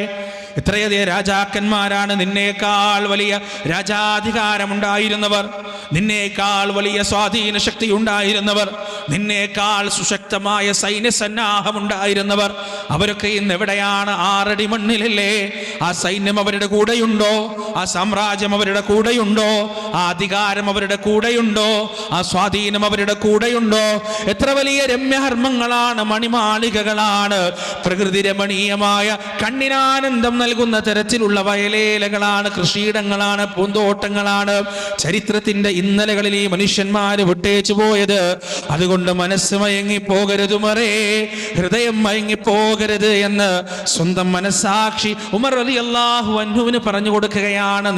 എത്രയധികം രാജാക്കന്മാരാണ് നിന്നേക്കാൾ വലിയ രാജാധികാരമുണ്ടായിരുന്നവർ, നിന്നേക്കാൾ വലിയ സ്വാധീന ശക്തി ഉണ്ടായിരുന്നവർ, നിന്നേക്കാൾ സുശക്തമായ സൈന്യസന്നാഹമുണ്ടായിരുന്നവർ. അവരൊക്കെ ഇന്ന് എവിടെയാണ്? 6 അടി മണ്ണിലല്ലേ? ആ സൈന്യം അവരുടെ കൂടെയുണ്ടോ? ആ സാമ്രാജ്യം അവരുടെ കൂടെയുണ്ടോ? ആ അധികാരം അവരുടെ കൂടെയുണ്ടോ? ആ സ്വാധീനം അവരുടെ കൂടെയുണ്ടോ? എത്ര വലിയ രമ്യഹർമ്മങ്ങളാണ്, മണിമാളികകളാണ്, പ്രകൃതി രമണീയമായ കണ്ണിനാനന്ദം നൽകുന്ന തരത്തിലുള്ള വയലേലകളാണ്, കൃഷിയിടങ്ങളാണ്, പൂന്തോട്ടങ്ങളാണ് ചരിത്രത്തിന്റെ ഇന്നലകളിൽ ഈ മനുഷ്യന്മാര് വിട്ടേച്ചു പോയത്. അതുകൊണ്ട് മനസ്സ് മയങ്ങിപ്പോകരുത് ഉമറേ, ഹൃദയം മയങ്ങിപ്പോകരുത് എന്ന് സ്വന്തം മനസ്സാക്ഷി ഉമർ റളിയല്ലാഹു അൻഹുവിന് പറഞ്ഞു കൊടുക്കുകയാണ്.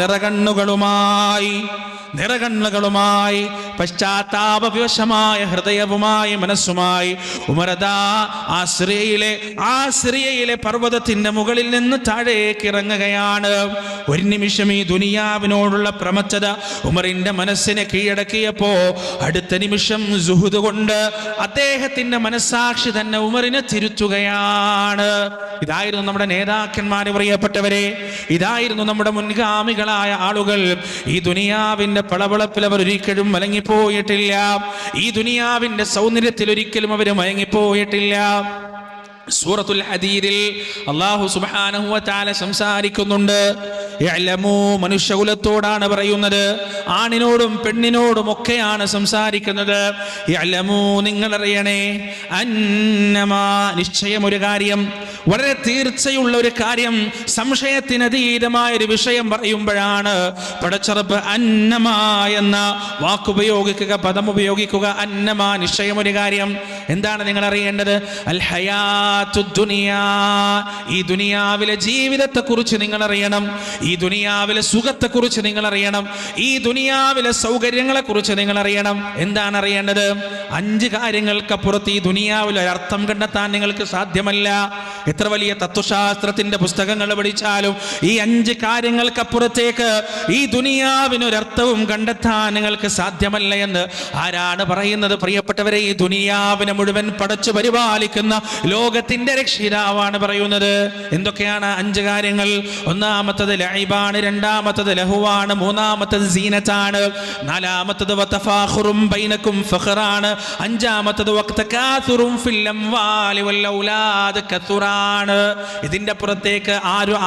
നിറകണ്ണുകളുമായി പശ്ചാത്താപവിവശമായ ഹൃദയവുമായി മനസ്സുമായി ഉമറദാ ആ സിറിയയിലെ പർവ്വതത്തിന്റെ മുകളിൽ നിന്ന് താഴേക്ക് ഇറങ്ങുകയാണ്. ഒരു നിമിഷം ഈ ദുനിയാവിനോടുള്ള പ്രമത്തത ഉമറിന്റെ മനസ്സിനെ കീഴടക്കിയപ്പോ അടുത്ത നിമിഷം സുഹുദ് കൊണ്ട് അദ്ദേഹത്തിന്റെ മനസ്സാക്ഷി തന്നെ ഉമറിനെ തിരുത്തുകയാണ്. ഇതായിരുന്നു നമ്മുടെ നേതാക്കന്മാരെ, പ്രിയപ്പെട്ടവരെ, ഇതായിരുന്നു നമ്മുടെ മുൻഗാമികളായ ആളുകൾ. ഈ ദുനിയാവിന്റെ പളവളപ്പിൽ അവർ ഒരിക്കലും മലങ്ങിപ്പോയിട്ടില്ല. ഈ ദുനിയാവിന്റെ സൗന്ദര്യത്തിൽ ഒരിക്കലും അവർ മയങ്ങിപ്പോയിട്ടില്ല. സൂറത്തുൽ ഹദീദിൽ അല്ലാഹു സുബ്ഹാനഹു വ തആല സംസാരിക്കുന്നുണ്ട്. യഅലമു, മനുഷ്യകുലത്തോടാണ് പറയുന്നത്, ആണിനോടും പെണ്ണിനോടും ഒക്കെയാണ് സംസാരിക്കുന്നത്. യഅലമു, നിങ്ങൾ അറിയണേ, അന്നമാ, നിശ്ചയം ഒരു കാര്യം, വളരെ തീർച്ചയുള്ള ഒരു കാര്യം, സംശയത്തിനതീതമായ ഒരു വിഷയം പറയുമ്പോഴാണ് പടച്ചറബ് അന്നമാ എന്ന വാക്കുപയോഗിക്കുക, പദം ഉപയോഗിക്കുക. അന്നമാ, നിശ്ചയം ഒരു കാര്യം. എന്താണ് നിങ്ങൾ അറിയേണ്ടത്? അൽ ഹയാത്തുദ് ദുനിയാ, ഈ ദുനിയാവിലെ ജീവിതത്തെ കുറിച്ച് നിങ്ങൾ അറിയണം. ഈ ദുനിയാവിലെ സുഖത്തെ കുറിച്ച് നിങ്ങൾ അറിയണം. ഈ ദുനിയാവിലെ സൗകര്യങ്ങളെ കുറിച്ച് നിങ്ങൾ അറിയണം. എന്താണ് അറിയേണ്ടത്? 5 കാര്യങ്ങൾക്കപ്പുറത്ത് ഈ ദുനിയാവിൽ ഒരർത്ഥം കണ്ടെത്താൻ നിങ്ങൾക്ക് സാധ്യമല്ല. എത്ര വലിയ തത്വശാസ്ത്രത്തിന്റെ പുസ്തകങ്ങൾ പഠിച്ചാലും ഈ 5 കാര്യങ്ങൾക്കപ്പുറത്തേക്ക് ഈ ദുനിയാവിനൊരർത്ഥവും കണ്ടെത്താൻ നിങ്ങൾക്ക് സാധ്യമല്ല എന്ന് ആരാണ് പറയുന്നത്? പ്രിയപ്പെട്ടവരെ, ഈ ദുനിയാവിനെ മുഴുവൻ പടച്ചു പരിപാലിക്കുന്ന ലോകത്തിന്റെ രക്ഷിതാവാണ് പറയുന്നത്. എന്തൊക്കെയാണ് 5 കാര്യങ്ങൾ? ഒന്നാമത്തത് ലൈബാണ്, രണ്ടാമത്തത് ലഹുവാണ്, മൂന്നാമത്തത് സീനത്താണ്, നാലാമത്തത് വതഫാഖുറും ബൈനകും ഫഖറാണ്, അഞ്ചാമത്തത് വഖതകാസുറും ഫിൽ അംവാലി വൽ ഔലാദ് കസുറാണ്. ഇതിന്റെ പുറത്തേക്ക്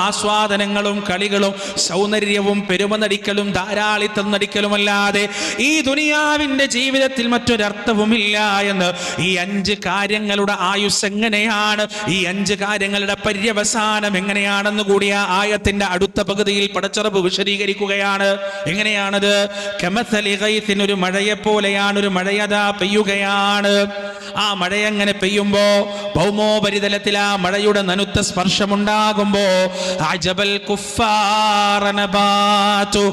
ആസ്വാദനങ്ങളും കളികളും സൗന്ദര്യവും പെരുമ നടിക്കലും ധാരാളിത്തം നടിക്കലുമല്ലാതെ ഈ ദുനിയാവിന്റെ ജീവിതത്തിൽ മറ്റൊരർത്ഥവുമില്ല എന്ന് ഈ 5 കാര്യങ്ങളുടെ ആയുസ് എങ്ങനെയാണ്, ഈ 5 കാര്യങ്ങളുടെ പര്യവസാനം എങ്ങനെയാണെന്ന് കൂടിയ ആയത്തിന്റെ അടുത്ത പകുതിയിൽ പടച്ചറബ് വിശദീകരിക്കുകയാണ്. എങ്ങനെയാണത്? കമസലി ഗൈസിൻ, ഒരു മഴയെ പോലെയാണ്. ഒരു മഴയതാ പെയ്യുകയാണ്. ആ മഴ എങ്ങനെ പെയ്യുമ്പോ, ഭൗമോപരിതലത്തിൽ ആ മഴയുടെ നനുത്ത സ്പർശമുണ്ടാകുമ്പോ അജബൽ കുഫാറ നബാതു,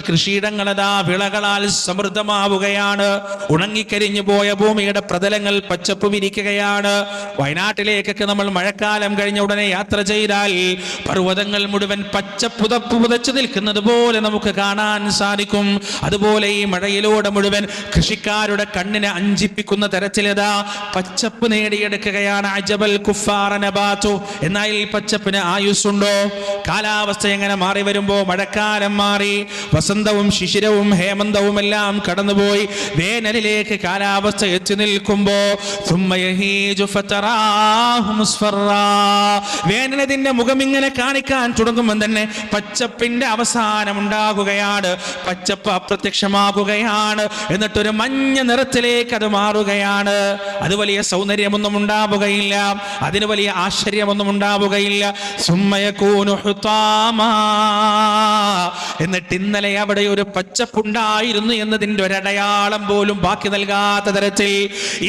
കൃഷിയിടങ്ങളതാ വിളകളാൽ സമൃദ്ധമാവുകയാണ്. ഉണങ്ങിക്കരിഞ്ഞു പോയ ഭൂമിയുടെ പ്രതലങ്ങൾ പച്ചപ്പ് വിരിക്കുകയാണ്. വയനാട്ടിലേക്കൊക്കെ നമ്മൾ മഴക്കാലം കഴിഞ്ഞ ഉടനെ യാത്ര ചെയ്താൽ പർവ്വതങ്ങൾ മുഴുവൻ പച്ചപ്പുതപ്പ് പുതച്ചു നിൽക്കുന്നത് പോലെ നമുക്ക് കാണാൻ സാധിക്കും. അതുപോലെ ഈ മഴയിലൂടെ മുഴുവൻ കൃഷിക്കാരുടെ കണ്ണിനെ അഞ്ചിപ്പിക്കുന്ന തരത്തിലതാ പച്ചപ്പ് നേടിയെടുക്കുകയാണ്. അജബൽ കുഫാറ നബാതു. എന്നാൽ ഈ പച്ചപ്പിന് ആയുസ്സുണ്ടോ? കാലാവസ്ഥ എങ്ങനെ മാറി വരുമ്പോ, മഴക്കാലം മാറി, വസന്തവും ശിശിരവും ഹേമന്തവും എല്ലാം കടന്നുപോയി വേനലിലേക്ക് കാലാവസ്ഥ എത്തി നിൽക്കുമ്പോ വേനലതിന്റെ മുഖം ഇങ്ങനെ കാണിക്കാൻ തുടങ്ങുമ്പോൾ തന്നെ പച്ചപ്പിന്റെ അവസാനം ഉണ്ടാകുകയാണ്. പച്ചപ്പ് അപ്രത്യക്ഷമാകുകയാണ്. എന്നിട്ടൊരു മഞ്ഞ നിറത്തിലേക്ക് അത് മാറുകയാണ്. അത് വലിയ സൗന്ദര്യമൊന്നും ഉണ്ടാവുകയില്ല, അതിന് വലിയ ആശ്ചര്യമൊന്നും ഉണ്ടാവുകയില്ല. എന്നിട്ട് ഇന്നലെ അവിടെ ഒരു പച്ചപ്പുണ്ടായിരുന്നു എന്നതിന്റെ ഒരടയാളം പോലും ബാക്കി നൽകാത്ത തരത്തിൽ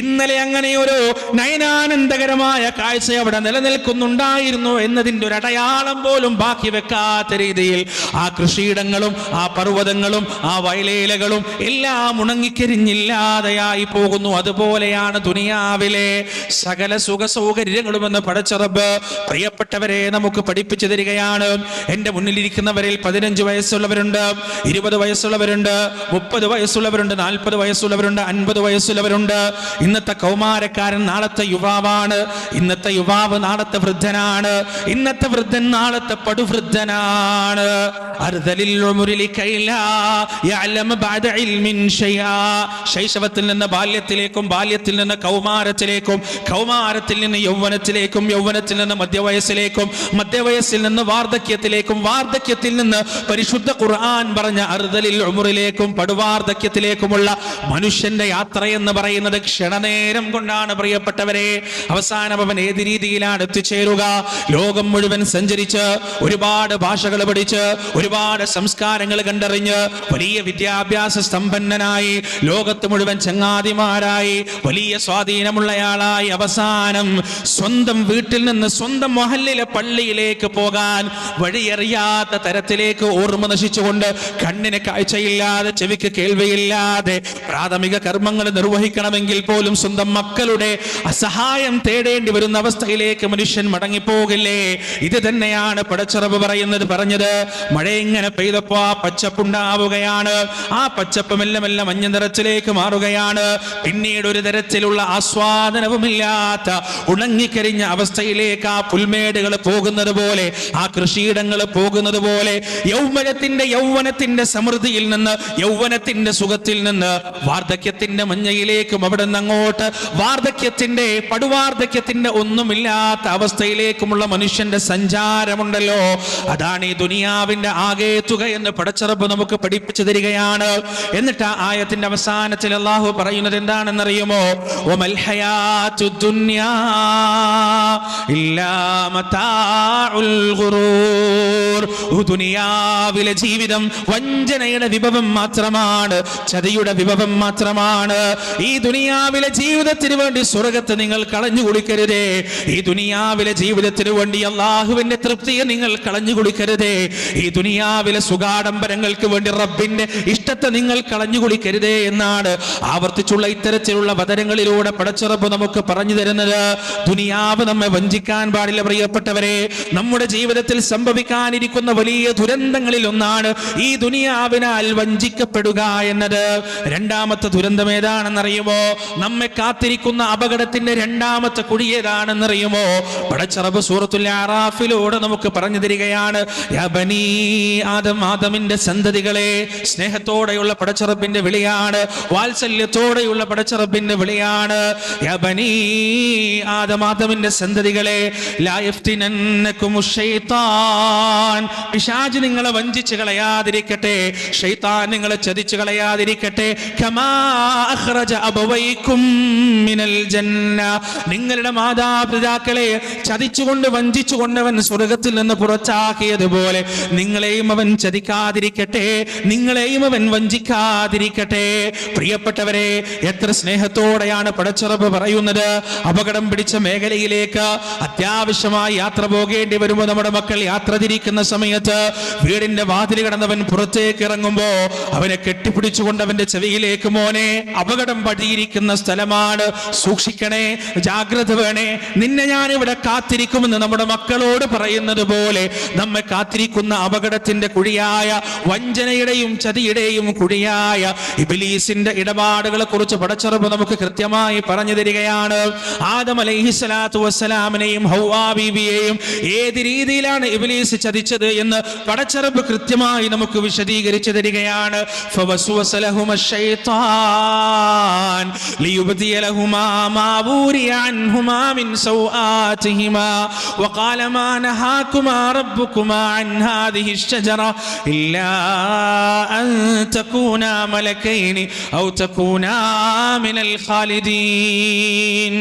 ഇന്നലെ അങ്ങനെ ഒരു നയനാനന്ദകരമായ കാഴ്ച അവിടെ നിലനിൽക്കുന്നുണ്ടായിരുന്നു എന്നതിന്റെ ഒരു അടയാളം പോലും ബാക്കി വെക്കാത്ത രീതിയിൽ ആ കൃഷിയിടങ്ങളും ആ പർവ്വതങ്ങളും ആ വയലേലകളും എല്ലാം ഉണങ്ങിക്കരിഞ്ഞില്ലാതെയായി പോകുന്നു. അതുപോലെയാണ് ദുനിയാവിലെ സകല സുഖ സൗകര്യങ്ങളും എന്ന് പടച്ച റബ്ബ് പ്രിയപ്പെട്ടവരെ നമുക്ക് പഠിപ്പിച്ചു തരികയാണ്. എന്റെ മുന്നിലിരിക്കുന്നവരിൽ 15 വയസ്സുള്ളവരുണ്ട്, 20 വയസ്സുള്ളവരുണ്ട്, 30 വയസ്സുള്ളവരുണ്ട്, 40 വയസ്സുള്ളവരുണ്ട്, 50 വയസ്സുള്ളവരുണ്ട്. ഇന്നത്തെ കൗമാരക്കാരൻ നാളത്തെ യുവാവാണ്, ഇന്നത്തെ യുവാവ് നാളത്തെ വൃദ്ധനാണ്, ഇന്നത്തെ വൃദ്ധൻ നാളത്തെ പടുവൃദ്ധനാണ്. ശൈശവത്തിൽ നിന്ന് ബാല്യത്തിലേക്കും, ബാല്യത്തിൽ നിന്ന് കൗമാരത്തിലേക്കും, കൗമാരത്തിൽ നിന്ന് യൗവനത്തിലേക്കും, യൗവനത്തിൽ നിന്ന് മധ്യവയസ്സിലേക്കും, മധ്യവയസ്സിൽ നിന്ന് വാർദ്ധക്യത്തിലേക്കും, വാർദ്ധക്യത്തിൽ നിന്ന് പരിശുദ്ധ ഖുർആൻ പറഞ്ഞ അർദലിൽ ഉമറിലേക്കും പടുവാർദ്ധക്യത്തിലേക്കുമുള്ള മനുഷ്യന്റെ യാത്രയെന്ന് പറയുന്നത് ക്ഷണനേരം കൊണ്ടാണ് പ്രിയപ്പെട്ടവരെ. അവസാനം അവൻ ഏത് രീതിയിലാണ് എത്തിച്ചേരുക? ലോകം മുഴുവൻ സഞ്ചരിച്ച്, ഒരുപാട് ഭാഷകൾ പഠിച്ച്, ഒരുപാട് സംസ്കാരങ്ങൾ കണ്ടറിഞ്ഞ്, വലിയ വിദ്യാഭ്യാസ സമ്പന്നനായി, ലോകത്ത് മുഴുവൻ ചങ്ങാതിമാരായി, വലിയ സ്വാധീനമുള്ളയാളായി, അവസാനം സ്വന്തം വീട്ടിൽ നിന്ന് സ്വന്തം മഹല്ലിലെ പള്ളിയിലേക്ക് പോകാൻ വഴിയറിയാത്ത തരത്തിലേക്ക് ഓർമ്മ നശിച്ചുകൊണ്ട്, കണ്ണിന് കാഴ്ചയില്ലാതെ, ചെവിക്ക് കേൾവിയില്ലാതെ, പ്രാഥമിക കർമ്മങ്ങൾ നിർവഹിക്കണമെങ്കിൽ പോലും സ്വന്തം മക്കളുടെ അസഹായം തേടേണ്ടി വരുന്ന അവസ്ഥയിലേക്ക് മനുഷ്യൻ മടങ്ങിപ്പോകില്ലേ? ഇത് തന്നെയാണ് പടച്ചറബ് പറഞ്ഞത്. മഴ ഇങ്ങനെ പെയ്തപ്പോ ആ പച്ചപ്പുണ്ടാവുകയാണ്, ആ പച്ചപ്പ് മെല്ലെ മെല്ലെ മഞ്ഞ നിറത്തിലേക്ക് മാറുകയാണ്. പിന്നീട് ഒരു തരത്തിലുള്ള ആസ്വാദനവുമില്ലാത്ത ഉണങ്ങിക്കരിഞ്ഞ അവസ്ഥയിലേക്ക് ആ പുൽമേടുകൾ പോകുന്നത് പോലെ, ആ കൃഷിയിടങ്ങൾ പോകുന്നത് പോലെ, യൗവനത്തിന്റെ സമൃദ്ധിയിൽ നിന്ന്, യൗവനത്തിന്റെ സുഖത്തിൽ നിന്ന് വാർദ്ധക്യത്തിന്റെ മഞ്ഞയിലേക്കും അവിടെ നിന്ന് അങ്ങോട്ട് വാർദ്ധക്യത്തിന്റെ പടുവാർദ്ധക്യത്തിന്റെ ഒന്നുമില്ലാത്ത അവസ്ഥയിലേക്കുമുള്ള മനുഷ്യന്റെ സഞ്ചാരമുണ്ടല്ലോ, അതാണ് ഈ ദുനിയാവിന്റെ ആകെ തുക എന്ന് പടച്ചറബ് നമുക്ക് പഠിപ്പിച്ചു തരികയാണ്. എന്നിട്ട് ആ ആയത്തിന്റെ അവസാനത്തിൽ അല്ലാഹു പറയുന്നത് എന്താണെന്നറിയുമോ? വമൽ ഹയാത്തുദ് ദുനിയാ ഇല്ലാ മതാഉൽ ഗുറൂർ. ദുനിയാവിലെ ജീവിതം വഞ്ചനയുടെ വിഭവം മാത്രമാണ്, ചതിയുടെ വിഭവം മാത്രമാണ്. ഈ ദുനിയാവിലെ ജീവിതത്തിന് വേണ്ടി സ്വർഗത്തെ നിങ്ങൾ കളഞ്ഞു കുടിക്കരുതേ. ഈ ദുനിയാവിലെ ജീവിതത്തിന് വേണ്ടി അള്ളാഹുവിന്റെ തൃപ്തിയെ നിങ്ങൾ കളഞ്ഞു കുടിക്കരുതേ. ഈ ദുനിയാവിലെ സുഖാഡംബരങ്ങൾക്ക് വേണ്ടി റബ്ബിന്റെ ഇഷ്ടത്തെ നിങ്ങൾ കളഞ്ഞു കുടിക്കരുതേ എന്നാണ് ആവർത്തിച്ചുള്ള ഇത്തരത്തിലുള്ള വചനങ്ങളിലൂടെ പടച്ചറബ് നമുക്ക് പറഞ്ഞു തരുന്നത്. ദുനിയാവ് നമ്മെ വഞ്ചിക്കാൻ പാടില്ല പ്രിയപ്പെട്ടവരെ. നമ്മുടെ ജീവിതത്തിൽ സംഭവിക്കാനിരിക്കുന്ന വലിയ ദുരന്തങ്ങളിൽ ഒന്നാണ് ഈ ദുനിയാവിനാൽ വഞ്ചിക്കപ്പെടുക എന്നത്. രണ്ടാമത്തെ ദുരന്തം ഏതാണെന്നറിയുമോ? നമ്മെ കാത്തിരിക്കുന്ന അപകടത്തിന്റെ രണ്ടാമത്തെ കുഴി ഏതാണെന്നറിയുമോ? പടച്ചറബ് സൂറത്തുൽ അറാഫിലൂടെ നമുക്ക് പറഞ്ഞു തരികയാണ്. യാ ബനീ ആദം, ആദമിന്റെ സന്തതികളെ. സ്നേഹത്തോടെയുള്ള പടച്ചറബിന്റെ വിളിയാണ്, വാത്സല്യത്തോടെയുള്ള പടച്ചറബിന്റെ വിളിയാണ്. യാ ബനീ ആദം, ആദമിന്റെ സന്തതികളെ, ലാ യഫ്തിനന്നകുമുശ് ശൈത്താൻ. പിശാച് നിങ്ങളെ വഞ്ചിച്ചു കളയാതിരിക്കട്ടെ, ശൈത്താൻ നിങ്ങളെ ചതിച്ചു കളയാതിരിക്കട്ടെ. കമാ അഖ്റജ അബവൈകും മിനൽ ജന്ന. നിങ്ങളുടെ മാതാപിതാക്കളെ ചതിച്ചുകൊണ്ട് വഞ്ചിച്ചുകൊണ്ട് അവൻ സ്വർഗത്തിൽ നിന്ന് പുറത്താക്കിയതുപോലെ നിങ്ങളെയും അവൻ ചതിക്കാതിരിക്കട്ടെ, നിങ്ങളെയും അവൻ വഞ്ചിക്കാതിരിക്കട്ടെ. പ്രിയപ്പെട്ടവരെ, എത്ര സ്നേഹത്തോടെയാണ് പടച്ചറബ് പറയുന്നത്. അപകടം പിടിച്ച മേഖലയിലേക്ക് അത്യാവശ്യമായി യാത്ര പോകേണ്ടി വരുമ്പോൾ നമ്മുടെ മക്കൾ യാത്ര തിരിക്കുന്ന സമയത്ത് വീടിന്റെ വാതിൽ കടന്നവൻ പുറത്തേക്ക് ഇറങ്ങുമ്പോ അവനെ കെട്ടിപ്പിടിച്ചുകൊണ്ട് അവന്റെ ചെവിയിലേക്ക്, മോനെ, അപകടം പടിയിരിക്കുന്ന സ്ഥലമാണ്, സൂക്ഷിക്കണേ, ജാഗ്രത വേണേ, നിന്നെ ഞാൻ ഇവിടെ കാത്തിരിക്കുമെന്ന് നമ്മുടെ മക്കളോട് പറയുന്നത് പോലെ നമ്മെ കാത്തിരിക്കുന്ന അപകടത്തിന്റെ കുഴിയായ, വഞ്ചനയുടെയും ചതിയുടെയും കുഴിയായ ഇബ്ലീസിന്റെ ഇടപാടുകളെ കുറിച്ച് പടച്ചറബ് നമുക്ക് കൃത്യമായി പറഞ്ഞു തരികയാണ്. ആദം അലൈഹിസ്സലാത്തു വസ്സലാമിനെയും ഹവ്വാ ബീവിയെയും ഏത് രീതിയിലാണ് ഇബ്ലീസ് ചതിച്ചത് എന്ന് പടച്ചറബ് കൃത്യമായി നമുക്ക് വിശദീകരിച്ചു തരികയാണ്. ഫവസ്വസ ലഹുമ ശൈത്താൻ ലിയുബ്ദിയ ലഹുമാ മാ ബൂരിയ അൻഹുമാ മിൻ സൗആതിഹിമാ വഖാല മാ നഹാകുമാ റബ്ബുകുമാ അൻ ഹാദിഹി الشجرة إلا أن تكونا ملكين أو تكونا من الخالدين.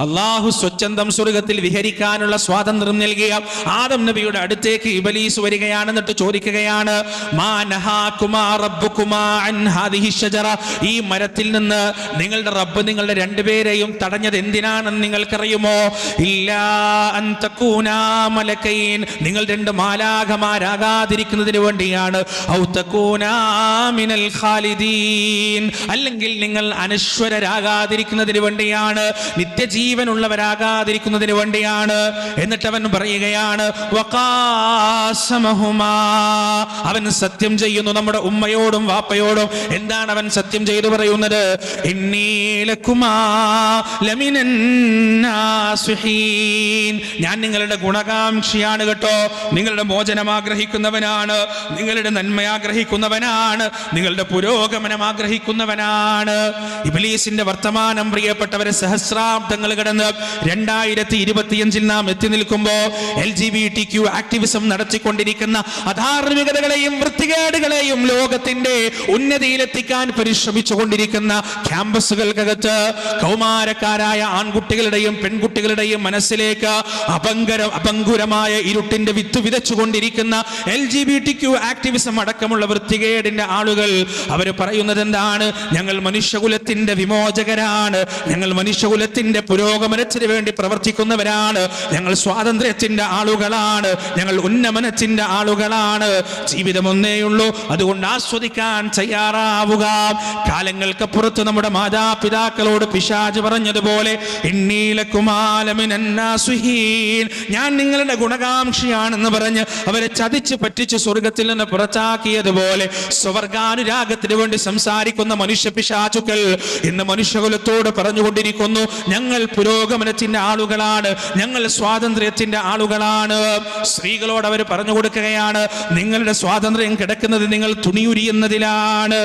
അല്ലാഹു സ്വച്ഛന്തം സ്വർഗ്ഗത്തിൽ വിഹരിക്കാനുള്ള സ്വാതന്ത്ര്യം നൽകിയ ആദം നബിയുടെ അടുത്തേക്ക് ഇബ്ലീസ് വരികയാണ്. എന്നിട്ട് ചോദിക്കുകയാണ്, മാ നഹാകുമാ റബ്ബുകുമാ അൻ ഹാദിഹി الشجرة. ഈ മരത്തിൽ നിന്ന് നിങ്ങളുടെ റബ്ബ് നിങ്ങളുടെ രണ്ടുപേരെയും തടഞ്ഞത് എന്തിനാണെന്ന് നിങ്ങൾക്കറിയുമോ? ഇല്ലാ അൻ തകൂനാ മലക്കൈൻ. നിങ്ങൾ രണ്ട് മാലാഖമാരാകാതിരിക്കുന്നതിന് വേണ്ടിയാണ്. ഔ തകൂനാ മിനൽ ഖാലിദീൻ. അല്ലെങ്കിൽ നിങ്ങൾ അനശ്വരരാകാതിരിക്കുന്നതിന് വേണ്ടിയാണ്, നിത്യജീവനുള്ളവരാകാതിരിക്കുന്ന സമ്പാദിക്കുന്നതിന് വേണ്ടിയാണ്. എന്നിട്ട് അവൻ പറയുകയാണ് വഖാസമഹുമാ, അവൻ സത്യം ചെയ്യുന്നു നമ്മുടെ ഉമ്മയോടും വാപ്പയോടും. എന്താണ് അവൻ സത്യം ചെയ്തു പറയുന്നത്? ഇന്നീ ലകുമാ ലമിനൻ നാസിഹീൻ, ഞാൻ നിങ്ങളുടെ ഗുണകാംക്ഷിയാണ് കേട്ടോ, നിങ്ങളുടെ മോചനം ആഗ്രഹിക്കുന്നവനാണ്, നിങ്ങളുടെ നന്മ ആഗ്രഹിക്കുന്നവനാണ്, നിങ്ങളുടെ പുരോഗമനം ആഗ്രഹിക്കുന്നവനാണ്. ഇബ്ലീസിന്റെ വർത്തമാനം പ്രിയപ്പെട്ടവരെ സഹസ്രാബ്ദങ്ങൾ കടന്ന് 2025 നാം എത്തി നിൽക്കുമ്പോൾ LGBTQ ആക്ടിവിസം നടത്തിക്കൊണ്ടിരിക്കുന്ന അധാർമികതകളെയും വൃത്തികേടുകളെയും ലോകത്തിന്റെ ഉന്നതിയിലെത്തിക്കാൻ പരിശ്രമിച്ചുകൊണ്ടിരിക്കുന്ന ക്യാമ്പസുകൾക്കകത്ത് കൗമാരക്കാരായ ആൺകുട്ടികളുടെയും പെൺകുട്ടികളുടെയും മനസ്സിലേക്ക് അപങ്കുരമായ ഇരുട്ടിന്റെ വിത്ത് വിതച്ചുകൊണ്ടിരിക്കുന്ന LGBTQ ആക്ടിവിസം അടക്കമുള്ള വൃത്തികേടിന്റെ ആളുകൾ അവർ പറയുന്നത് എന്താണ്? ഞങ്ങൾ മനുഷ്യകുലത്തിന്റെ വിമോചകരാണ്, ഞങ്ങൾ മനുഷ്യകുലത്തിന്റെ പുരോഗമനത്തിന് വേണ്ടി പ്രവർത്തിക്കുന്നവരാണ്, ഞങ്ങൾ സ്വാതന്ത്ര്യത്തിന്റെ ആളുകളാണ്, ഞങ്ങൾ ഉന്നമനത്തിന്റെ ആളുകളാണ്. ജീവിതം ഒന്നേയുള്ളൂ, അതുകൊണ്ട് ആസ്വദിക്കാൻ തയ്യാറാവുക. കാലങ്ങൾക്കപ്പുറത്ത് നമ്മുടെ മാതാപിതാക്കളോട് പിശാച് പറഞ്ഞതുപോലെ ഞാൻ നിങ്ങളുടെ ഗുണകാംക്ഷിയാണെന്ന് പറഞ്ഞ് അവരെ ചതിച്ച് പറ്റിച്ച് സ്വർഗത്തിൽ നിന്ന് പുറത്താക്കിയതുപോലെ സ്വർഗാനുരാഗത്തിന് വേണ്ടി സംസാരിക്കുന്ന മനുഷ്യ പിശാചുക്കൾ ഇന്ന് മനുഷ്യകുലത്തോട് പറഞ്ഞുകൊണ്ടിരിക്കുന്നു, ഞങ്ങൾ പുരോഗമനത്തിന്റെ ആളുകളാണ്, ഞങ്ങൾ സ്വാതന്ത്ര്യത്തിന്റെ ആളുകളാണ്. സ്ത്രീകളോട് അവർ പറഞ്ഞു കൊടുക്കുകയാണ്, നിങ്ങളുടെ സ്വാതന്ത്ര്യം കിടക്കുന്നത് നിങ്ങൾ തുണിയുരിയുന്നതിലാണ്.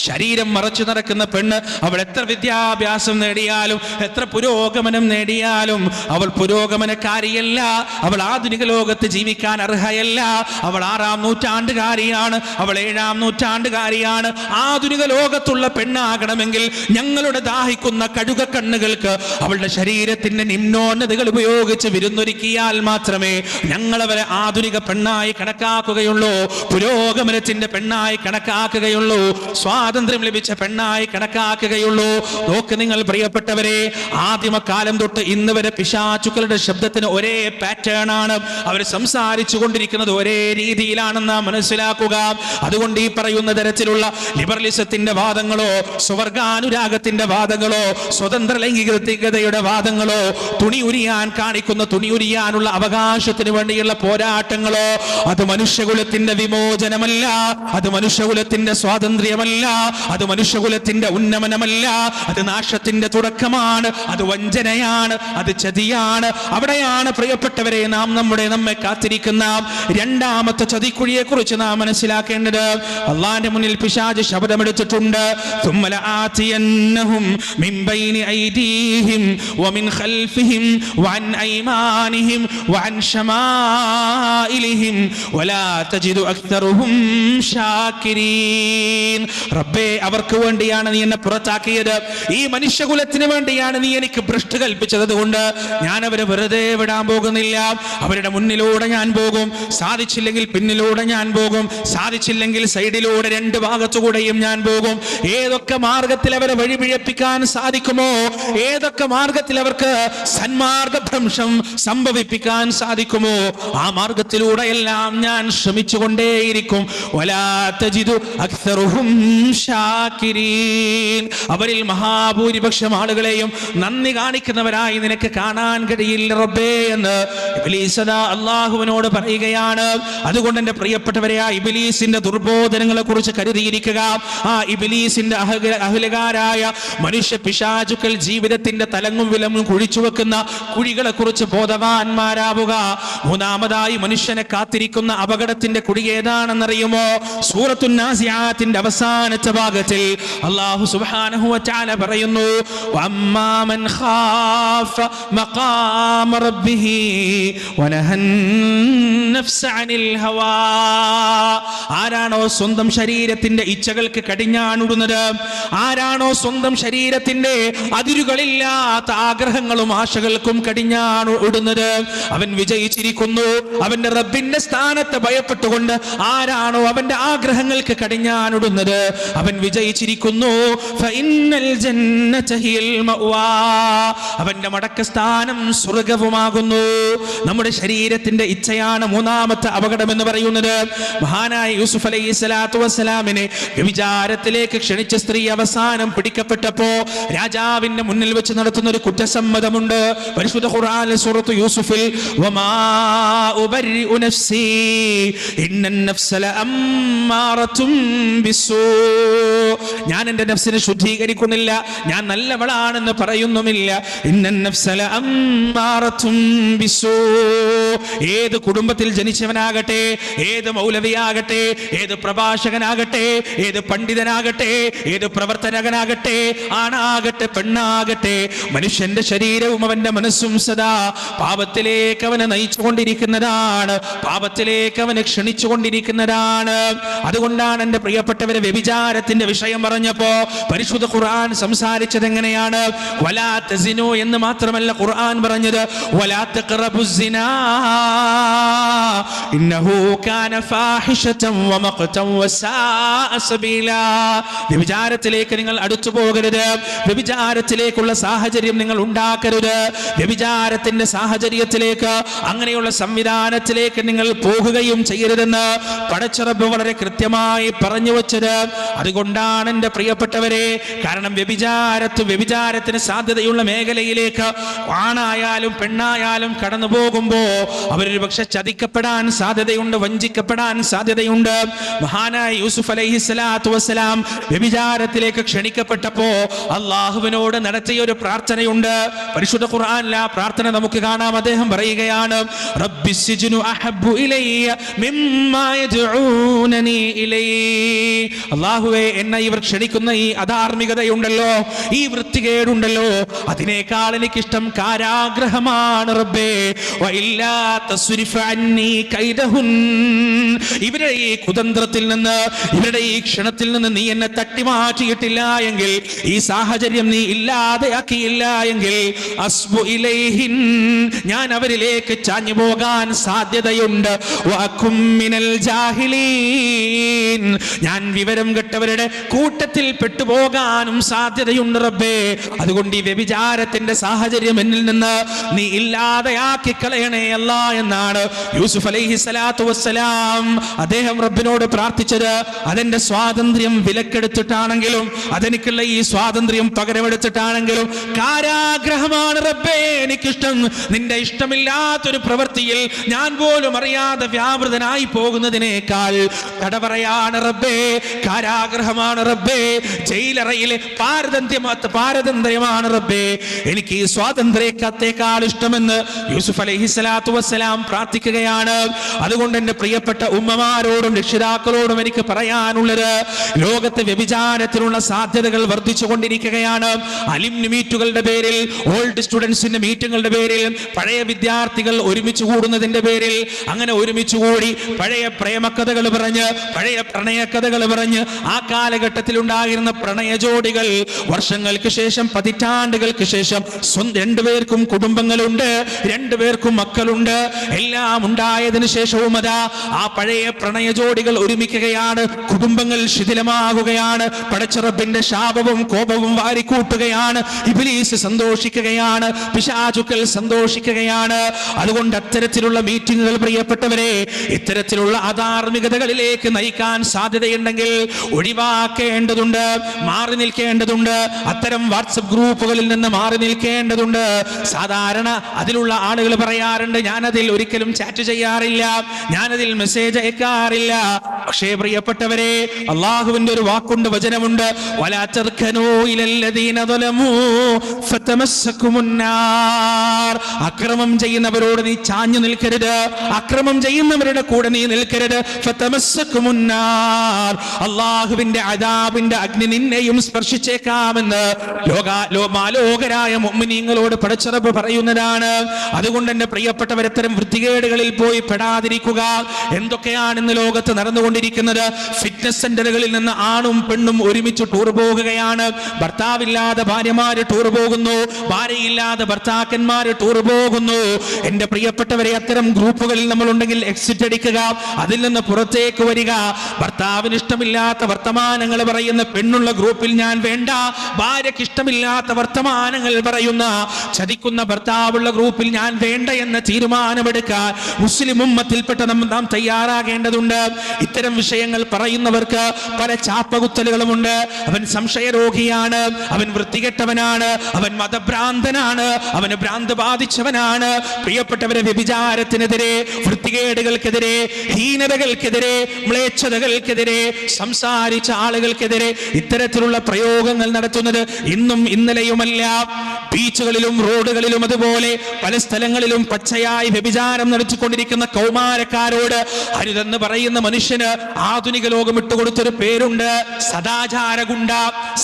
ശരീരം മറച്ചു നടക്കുന്ന പെണ്ണ് അവൾ എത്ര വിദ്യാഭ്യാസം നേടിയാലും എത്ര പുരോഗമനം നേടിയാലും അവൾ പുരോഗമനക്കാരിയല്ല, അവൾ ആധുനിക ലോകത്ത് ജീവിക്കാൻ അർഹയല്ല. അവൾ 6-ാം നൂറ്റാണ്ടുകാരിയാണ്, അവൾ 7-ാം നൂറ്റാണ്ടുകാരിയാണ്. ആധുനിക ലോകത്തുള്ള പെണ്ണാകണമെങ്കിൽ ഞങ്ങളുടെ ദാഹിക്കുന്ന കഴുക കണ്ണുകൾക്ക് അവളുടെ ശരീരത്തിന്റെ നിമ്നോന്നതകൾ ഉപയോഗിച്ച് വിരുന്നൊരുക്കിയാൽ മാത്രമേ ഞങ്ങളവരെ ആധുനിക പെണ്ണായി കണക്കാക്കുകയുള്ളൂ, പുരോഗമനത്തിന്റെ പെണ്ണായി കണക്കാക്കുകയുള്ളൂ, സ്വാതന്ത്ര്യം ലഭിച്ച പെണ്ണായി കണക്കാക്കുകയുള്ളൂ. നോക്ക് നിങ്ങൾ പ്രിയപ്പെട്ടവരെ, ആദിമകാലം തൊട്ട് ഇന്ന് വരെ പിശാചുക്കളുടെ ശബ്ദത്തിന് ഒരേ പാറ്റേൺ ആണ്, അവർ സംസാരിച്ചു കൊണ്ടിരിക്കുന്നത് ഒരേ രീതിയിലാണെന്ന് മനസ്സിലാക്കുക. അതുകൊണ്ട് ഈ പറയുന്ന തരത്തിലുള്ള ലിബറലിസത്തിന്റെ വാദങ്ങളോ സ്വർഗാനുരാഗത്തിന്റെ വാദങ്ങളോ സ്വതന്ത്ര ലൈംഗികതയുടെ വാദങ്ങളോ തുണി ഉരിയാൻ കാണിക്കുന്ന തുണി ഉരിയാനുള്ള അവകാശത്തിന് വേണ്ടിയുള്ള പോരാട്ടങ്ങളോ അത് മനുഷ്യകുലത്തിന്റെ വിമോചനമല്ല, അത് മനുഷ്യകുലത്തിന്റെ സ്വാതന്ത്ര്യമല്ല, അത് മനുഷ്യകുലത്തിന്റെ ഉന്നമനമല്ല, അത് നാശത്തിന്റെ തുടക്കമാണ്, അത് വഞ്ചനയാണ്, അത് ചതിയാണ്. അവിടെയാണ് പ്രിയപ്പെട്ടവരെ നമ്മെ കാത്തിരിക്കുന്ന രണ്ടാമത്തെ ചതിക്കുഴിയെ കുറിച്ച് നാം മനസ്സിലാക്കേണ്ടത്. അള്ളാന്റെ മുന്നിൽ പിശാച് ശബ്ദമെടുത്തിട്ടുണ്ട്, മിൻ ബൈനി ഐദീഹിം വമിൻ ഖൽഫിഹിം വഅൻ ഐമാനിഹിം വഅൻ ശമാഇലിഹിം വലാ തജിദു അക്തറുഹും ശാകിരീൻ. റബ്ബേ, അവർക്ക് വേണ്ടിയാണ് നീ എന്നെ പുറത്താക്കിയത്, ഈ മനുഷ്യകുലത്തിന് വേണ്ടിയാണ് നീ എനിക്ക് ഭ്രഷ്ട് കൽപ്പിച്ചത്, അതുകൊണ്ട് ഞാൻ അവരെ വെറുതെ വിടാൻ പോകുന്നില്ല. അവരുടെ മുന്നിലൂടെ ഞാൻ പോകും, സാധിച്ചില്ലെങ്കിൽ പിന്നിലൂടെ ഞാൻ പോകും, സാധിച്ചില്ലെങ്കിൽ സൈഡിലൂടെ രണ്ട് ഭാഗത്തുകൂടെയും ഞാൻ പോകും. ഏതൊക്കെ മാർഗത്തിൽ അവരെ വഴിപിഴപ്പിക്കാൻ സാധിക്കുമോ, ഏതൊക്കെ മാർഗത്തിൽ അവർക്ക് സന്മാർഗഭ്രംശം സംഭവിപ്പിക്കാൻ സാധിക്കുമോ ആ മാർഗത്തിലൂടെ എല്ലാം ഞാൻ ശ്രമിച്ചുകൊണ്ടേയിരിക്കും. വലാ തജിദു അക്തറുഹും ശാകിരീൻ. അവരിൽ മഹാഭൂരിപക്ഷം ആളുകളെയും നന്ദി കാണിക്കുന്നവരായി നിനക്ക് കാണാൻ കഴിയില്ല റബ്ബേ എന്ന് ഇബ്ലീസ് അല്ലാഹുവിനോട് പറയുകയാണ്. അതുകൊണ്ട് എന്റെ പ്രിയപ്പെട്ടവരെ, ആ ഇബ്ലീസിന്റെ ദുർബോധനങ്ങളെ കുറിച്ച് കരുതിയിരിക്കുക. ആ ഇബ്ലീസിന്റെ അഹ്ലുകാരായ മനുഷ്യ പിശാചുക്കൾ ജീവിതത്തിന്റെ തലങ്ങും വിലങ്ങും കുഴിച്ചു വെക്കുന്ന കുഴികളെ കുറിച്ച് ബോധവാന്മാരാവുക. മൂന്നാമതായി മനുഷ്യനെ കാത്തിരിക്കുന്ന അപകടത്തിന്റെ കുഴി ഏതാണെന്നറിയുമോ? സൂറത്തുൻ നാസിആത്തിന്റെ അവസാനത്തെ ഭാഗത്തിൽ അല്ലാഹു സുബ്ഹാനഹു വ തആല പറയുന്നു, വഅമ്മാ മൻ ഖാഫ മഖാമ റബ്ബിഹി വനഹൻ നഫ്സ അനിൽ ഹവാ. ആരാണോ സ്വന്തം ശരീരത്തിന്റെ ഇച്ഛകൾക്ക് കടിഞ്ഞാണിടുന്നത്, ആരാണോ സ്വന്തം ശരീരത്തിന്റെ അതിരുകളില്ലാത്ത ആഗ്രഹങ്ങളും ആശകൾക്കും കടിഞ്ഞാണ് ഇടുന്നത്, അവൻ വിജയിച്ചിരിക്കുന്നു. അവന്റെ റബ്ബിന്റെ സ്ഥാനത്ത് ഭയപ്പെട്ടുകൊണ്ട് ആരാണോ അവന്റെ ആഗ്രഹങ്ങൾക്ക് കടിഞ്ഞാണിടുന്നത്, അവൻ വിജയിച്ചിരിക്കുന്നു. ഫഇന്നൽ ജന്നത ഹിയൽ മഅവാ, അവന്റെ മടക്കസ്ഥാനം സ്വർഗ്ഗവുമാകുന്നു. നമ്മുടെ ശരീരത്തിന്റെ ഇച്ഛയാണ് മൂന്നാമത്തെ അപകടം എന്ന് പറയുന്നത്. മഹാനായ യൂസുഫ് അലൈഹിസ്സലാത്തു വസ്സലാമിനെ വ്യഭിചാരത്തിലേക്ക് ക്ഷണിച്ച സ്ത്രീ അവസാനം പിടിക്കപ്പെട്ടപ്പോ രാജാവിന്റെ മുന്നിൽ വെച്ച് നടത്തുന്ന ഒരു കുറ്റസമ്മതമുണ്ട്. പരിശുദ്ധ ഖുർആനിൽ സൂറത്ത് യൂസുഫിൽ വമാ ഉബരിഉ നഫ്സി ഇന്നൻ നഫ്സ ലഅമ്മാറത്തും ബിസ്സൂ, ഞാൻ എൻ്റെ നഫ്സിനെ ശുദ്ധീകരിക്കുന്നില്ല, ഞാൻ നല്ലവളാണെന്ന് പറയുന്നുമില്ല. ഇന്നൻ നഫ്സ ലഅമ്മാറത്തും ബിസ്സൂ, ഏത് കുടുംബത്തിൽ ജനിച്ചവനാകട്ടെ, ഏത് മൗലവിയാകട്ടെ, ഏത് പ്രഭാഷകനാകട്ടെ, ഏത് പണ്ഡിതനാകട്ടെ, ഏത് പ്രവർത്തകനാകട്ടെ, ആണാകട്ടെ പെണ്ണാകട്ടെ, മനുഷ്യന്റെ ശരീരവും അവന്റെ മനസ്സും സദാ പാപത്തിലേക്ക് അവനെ നയിച്ചുകൊണ്ടിരിക്കുന്നതാണ്, പാപത്തിലേക്ക് അവനെ ക്ഷണിച്ചുകൊണ്ടിരിക്കുന്നതാണ്. അതുകൊണ്ടാണ് എൻ്റെ പ്രിയപ്പെട്ടവരെ വ്യഭിചാരത്തിന്റെ വിഷയം പറഞ്ഞപ്പോ പരിശുദ്ധ ഖുർആൻ സംസാരിച്ചത് എങ്ങനെയാണ്? വലാ തസിനു എന്ന് മാത്രമല്ല ഖുർആൻ പറഞ്ഞത്, വലാ തഖറബുസ്സിനാ ഇന്നഹു കാന ഫാഹിശതൻ വമഖ്തൻ വസാഅ സബീലാ, വ്യഭിചാരത്തിലേക്ക് നിങ്ങൾ അടുത്തു പോകരുത്, വ്യഭിചാരത്തിലേക്കുള്ള സാഹചര്യം നിങ്ങൾ ഉണ്ടാക്കരുത്, വ്യഭിചാരത്തിന്റെ സാഹചര്യത്തിലേക്ക് അങ്ങനെയുള്ള സംവിധാനത്തിലേക്ക് നിങ്ങൾ പോകുകയും ചെയ്യരുതെന്ന് പടച്ച റബ്ബ് വളരെ കൃത്യമായി പറഞ്ഞു വച്ചത്. അതുകൊണ്ടാണ് എൻ്റെ പ്രിയപ്പെട്ടവരെ, കാരണം വ്യഭിചാരത്തിന് സാധ്യതയുള്ള മേഖലയിലേക്ക് ആണായാലും പെണ്ണായാലും കടന്നു പോകുമ്പോ അവരൊരു പക്ഷെ ചതിക്കപ്പെടാൻ സാധ്യതയുണ്ട്, വഞ്ചിക്കപ്പെടാൻ സാധ്യതയുണ്ട്. മഹാനായ യൂസുഫ് അലൈഹിസ്സലാത്തു വസ്സലാം വ്യഭിചാരത്തിലേക്ക് ക്ഷണിക്കപ്പെട്ടപ്പോ അള്ളാഹുവിനോട് നടത്തിയ ഒരു പ്രാർത്ഥനയുണ്ട്. പരിശുദ്ധ ഖുർആനിൽ ആ പ്രാർത്ഥന നമുക്ക് കാണാം. അദ്ദേഹം പറയുകയാണ്, റബ്ബിസ്സിജ്നു അഹബ്ബു ഇലയ്യ മിമ്മാ യദ്ഊനനി ഇലൈഹി, അല്ലാഹുവേ എന്നെ ഇവർ ക്ഷണിക്കുന്ന ഈ അധാർമികതയുണ്ടല്ലോ, ഈ വൃത്തികേടുണ്ടല്ലോ, അതിനേക്കാൾ എനിക്കിഷ്ടം കാരാഗ്രഹമാണ് റബ്ബേ. വഇല്ലാ തസ്രിഫ് അന്നി കൈദഹുൻ, ഇവരുടെ ഈ കുതന്ത്രത്തിൽ നിന്ന്, ഇവരുടെ ഈ ക്ഷണത്തിൽ നിന്ന് നീ എന്നെ തട്ടിമാറ്റിയിട്ടില്ല എങ്കിൽ, ഈ സാഹചര്യം നീ ഇല്ലാതെയാക്കിയില്ല എങ്കിൽ, അസ്ബു ഇലൈഹിൻ, ഞാൻ അവരിലേക്ക് ചാഞ്ഞു പോകാൻ സാധ്യതയുണ്ട്. വഅകും മിനൽ ജാഹിലീൻ, ഞാൻ വിവരം കെട്ടവരുടെ കൂട്ടത്തിൽ പെട്ടുപോകാനും സാധ്യതയുണ്ട് റബ്ബേ. അതുകൊണ്ട് ഈ വ്യഭിചാരത്തിന്റെ സാഹചര്യം എന്നിൽ നിന്ന് നീ ഇല്ലാതെയാക്കി കളയണേ അല്ലാ എന്നാണ് യൂസുഫ് അലൈഹിസ്സലാത്തു വസ്സലാം അദ്ദേഹം റബ്ബിനോട് പ്രാർത്ഥിച്ചത്. അതെന്റെ സ്വാതന്ത്ര്യം വിലക്കെടുത്തിട്ടാണെങ്കിലും, അതെനിക്കുള്ള ഈ സ്വാതന്ത്ര്യം പകരമെടുത്തിട്ടാണെങ്കിലും, കാരാഗ്രഹമാണ് റബ്ബേ എനിക്കിഷ്ടം. നിന്റെ ഇഷ്ടമില്ലാത്തൊരു പ്രവൃത്തിയിൽ ഞാൻ പോലും അറിയാതെ വ്യാപൃതനായി പോകുന്നതിനേക്കാൾ തടവറയാണ് റബ്ബേ, കാരാഗ്രഹമാണ് റബ്ബേ, ജയിലറയിലെ പാരതന്ത്ര്യമാണ് റബ്ബേ, എനിക്ക് ഈ സ്വാതന്ത്ര്യത്തേക്കാൾ ഇഷ്ടമെന്ന് യൂസുഫ് അലൈഹിസ്സലാത്തു വസ്സലാം പ്രാർത്ഥിക്കുകയാണ്. അതുകൊണ്ട് എൻ്റെ പ്രിയപ്പെട്ട ഉമ്മമാരോടും രക്ഷിതാക്കളോടും എനിക്ക് പറയാനുള്ളത്, ലോകത്തെ വ്യഭിചാരത്തിനുള്ള സാധ്യതകൾ വർദ്ധിച്ചുകൊണ്ടിരിക്കുകയാണ്. അലുമിനി മീറ്റുകളുടെ പേരിൽ, ഓൾഡ് സ്റ്റുഡൻസിന്റെ മീറ്റിംഗുകളുടെ പേരിൽ, പഴയ വിദ്യാർത്ഥികൾ ഒരുമിച്ച് കൂടുന്നതിന്റെ പേരിൽ അങ്ങനെ ഒരുമിച്ച് കൂടി പഴയ പ്രേമകഥകൾ പറഞ്ഞ്, പഴയ പ്രണയകഥകൾ പറഞ്ഞ്, ആ കാലഘട്ടത്തിൽ ഉണ്ടായിരുന്ന പ്രണയ ജോഡികൾ വർഷങ്ങൾക്ക് ശേഷം, പതിറ്റാണ്ടുകൾക്ക് ശേഷം രണ്ടുപേർക്കും കുടുംബങ്ങളുണ്ട്, രണ്ടുപേർക്കും മക്കളുണ്ട്, എല്ലാം ഉണ്ടായതിനു ശേഷവും അതാ ആ പഴയ പ്രണയ ജോഡികൾ ഒരുമിക്കുകയാണ്, കുടുംബങ്ങൾ ശിഥിലമാകുകയാണ്, പടച്ച റബ്ബിന്റെ ശാപവും കോപവും വാരിക്കൂട്ടുകയാണ്, ഇബ്ലീസ് സന്തോഷിക്കുകയാണ്, പിശാചുക്കൾ സന്തോഷിക്കുകയാണ്. അതുകൊണ്ട് അത്തരത്തിലുള്ള മീറ്റിങ്ങുകൾ പ്രിയപ്പെട്ടവരെ ഇത്തരത്തിലുള്ള അധാർമികതകളിലേക്ക് നയിക്കാൻ സാധ്യതയുണ്ടെങ്കിൽ ഒഴിവാക്കേണ്ടതുണ്ട്, മാറി നിൽക്കേണ്ടതുണ്ട്. അത്തരം വാട്സപ്പ് ഗ്രൂപ്പുകളിൽ നിന്ന് മാറി നിൽക്കേണ്ടതുണ്ട്. സാധാരണ അതിലുള്ള ആളുകൾ പറയാറുണ്ട്, ഞാനതിൽ ഒരിക്കലും ചാറ്റ് ചെയ്യാറില്ല, ഞാനതിൽ മെസ്സേജ് അയക്കാറില്ല. പക്ഷേ പ്രിയപ്പെട്ടവരെ, അള്ളാഹുവിന്റെ ഒരു വാക്കുണ്ട്, വചനമുണ്ട്, വലാ തർക്കനൂ ഇലല്ലദീന ളലമൂ ഫതമസ്സകുമുന്നാർ, അക്രമം ചെയ്യുന്നവരോട് നീ ചാഞ്ഞു നിൽക്കരുത്, അക്രമം ചെയ്യുന്നവരുടെ കൂടെ നീ നിൽക്കരുത്. ഫതമസ്സകുമുന്നാർ, അള്ളാഹുവിന്റെ അദാബിന്റെ അഗ്നി നിന്നെയും സ്പർശിച്ചേക്കാമെന്ന് മാലോകരായ മുഅ്മിനീങ്ങളോട് പടച്ച റബ്ബ് പറയുന്നതാണ്. അതുകൊണ്ട് എന്റെ പ്രിയപ്പെട്ടവർ, ഇത്തരം വൃത്തികേടുകളിൽ പോയി പെടാതിരിക്കുക. എന്തൊക്കെയാണ് ഇന്ന് ലോകത്ത് നടന്നുകൊണ്ട് നടന്നുകൊണ്ടിരിക്കുന്നത്. ഫിറ്റ്നസ് സെന്ററുകളിൽ നിന്ന് ആണും പെണ്ണും ഒരുമിച്ച് ടൂർ പോകുകയാണ്. ഭർത്താവില്ലാതെ ഭാര്യമാര് ടൂർ പോകുന്നു, ഭാര്യയില്ലാതെ ഭർത്താക്കന്മാര് ടൂർ പോകുന്നു. എന്റെ പ്രിയപ്പെട്ടവരെ, അത്തരം ഗ്രൂപ്പുകളിൽ നമ്മൾ ഉണ്ടെങ്കിൽ എക്സിറ്റ് അടിക്കുക, അതിൽ നിന്ന് പുറത്തേക്ക് വരിക. ഭർത്താവിന് ഇഷ്ടമില്ലാത്ത വർത്തമാനങ്ങൾ പറയുന്ന പെണ്ണുള്ള ഗ്രൂപ്പിൽ ഞാൻ വേണ്ട, ഭാര്യയ്ക്ക് ഇഷ്ടമില്ലാത്ത വർത്തമാനങ്ങൾ പറയുന്ന ചതിക്കുന്ന ഭർത്താവുള്ള ഗ്രൂപ്പിൽ ഞാൻ വേണ്ട എന്ന തീരുമാനമെടുക്കാൻ മുസ്ലിം ഉമ്മത്തിൽപ്പെട്ട നാം തയ്യാറാകേണ്ടതുണ്ട്. ഇത്തരം വിഷയങ്ങൾ പറയുന്നവർക്ക് പല ചാപ്പകുത്തലുകളുമുണ്ട്. അവൻ സംശയരോഗിയാണ്, അവൻ വൃത്തികെട്ടവനാണ്, അവൻ മതഭ്രാന്തനാണ്, അവന് ഭ്രാന്ത് ബാധിച്ചവനാണ്. പ്രിയപ്പെട്ടവരെ, വ്യഭിചാരത്തിനെതിരെ, വൃത്തികേടുകൾക്കെതിരെ, ഹീനതകൾക്കെതിരെ, മ്ലേച്ഛതകൾക്കെതിരെ സംസാരിച്ച ആളുകൾക്കെതിരെ ഇത്തരത്തിലുള്ള പ്രയോഗങ്ങൾ നടത്തുന്നത് ഇന്നും ഇന്നലെയുമല്ല. ബീച്ചുകളിലും റോഡുകളിലും അതുപോലെ പല സ്ഥലങ്ങളിലും പച്ചയായി വ്യഭിചാരം നടത്തിക്കൊണ്ടിരിക്കുന്ന കൗമാരക്കാരോട് അരുതെന്ന് പറയുന്ന മനുഷ്യന് ആധുനിക ലോകം ഇട്ടുകൊടുത്തൊരു പേരുണ്ട്, സദാചാര ഗുണ്ട,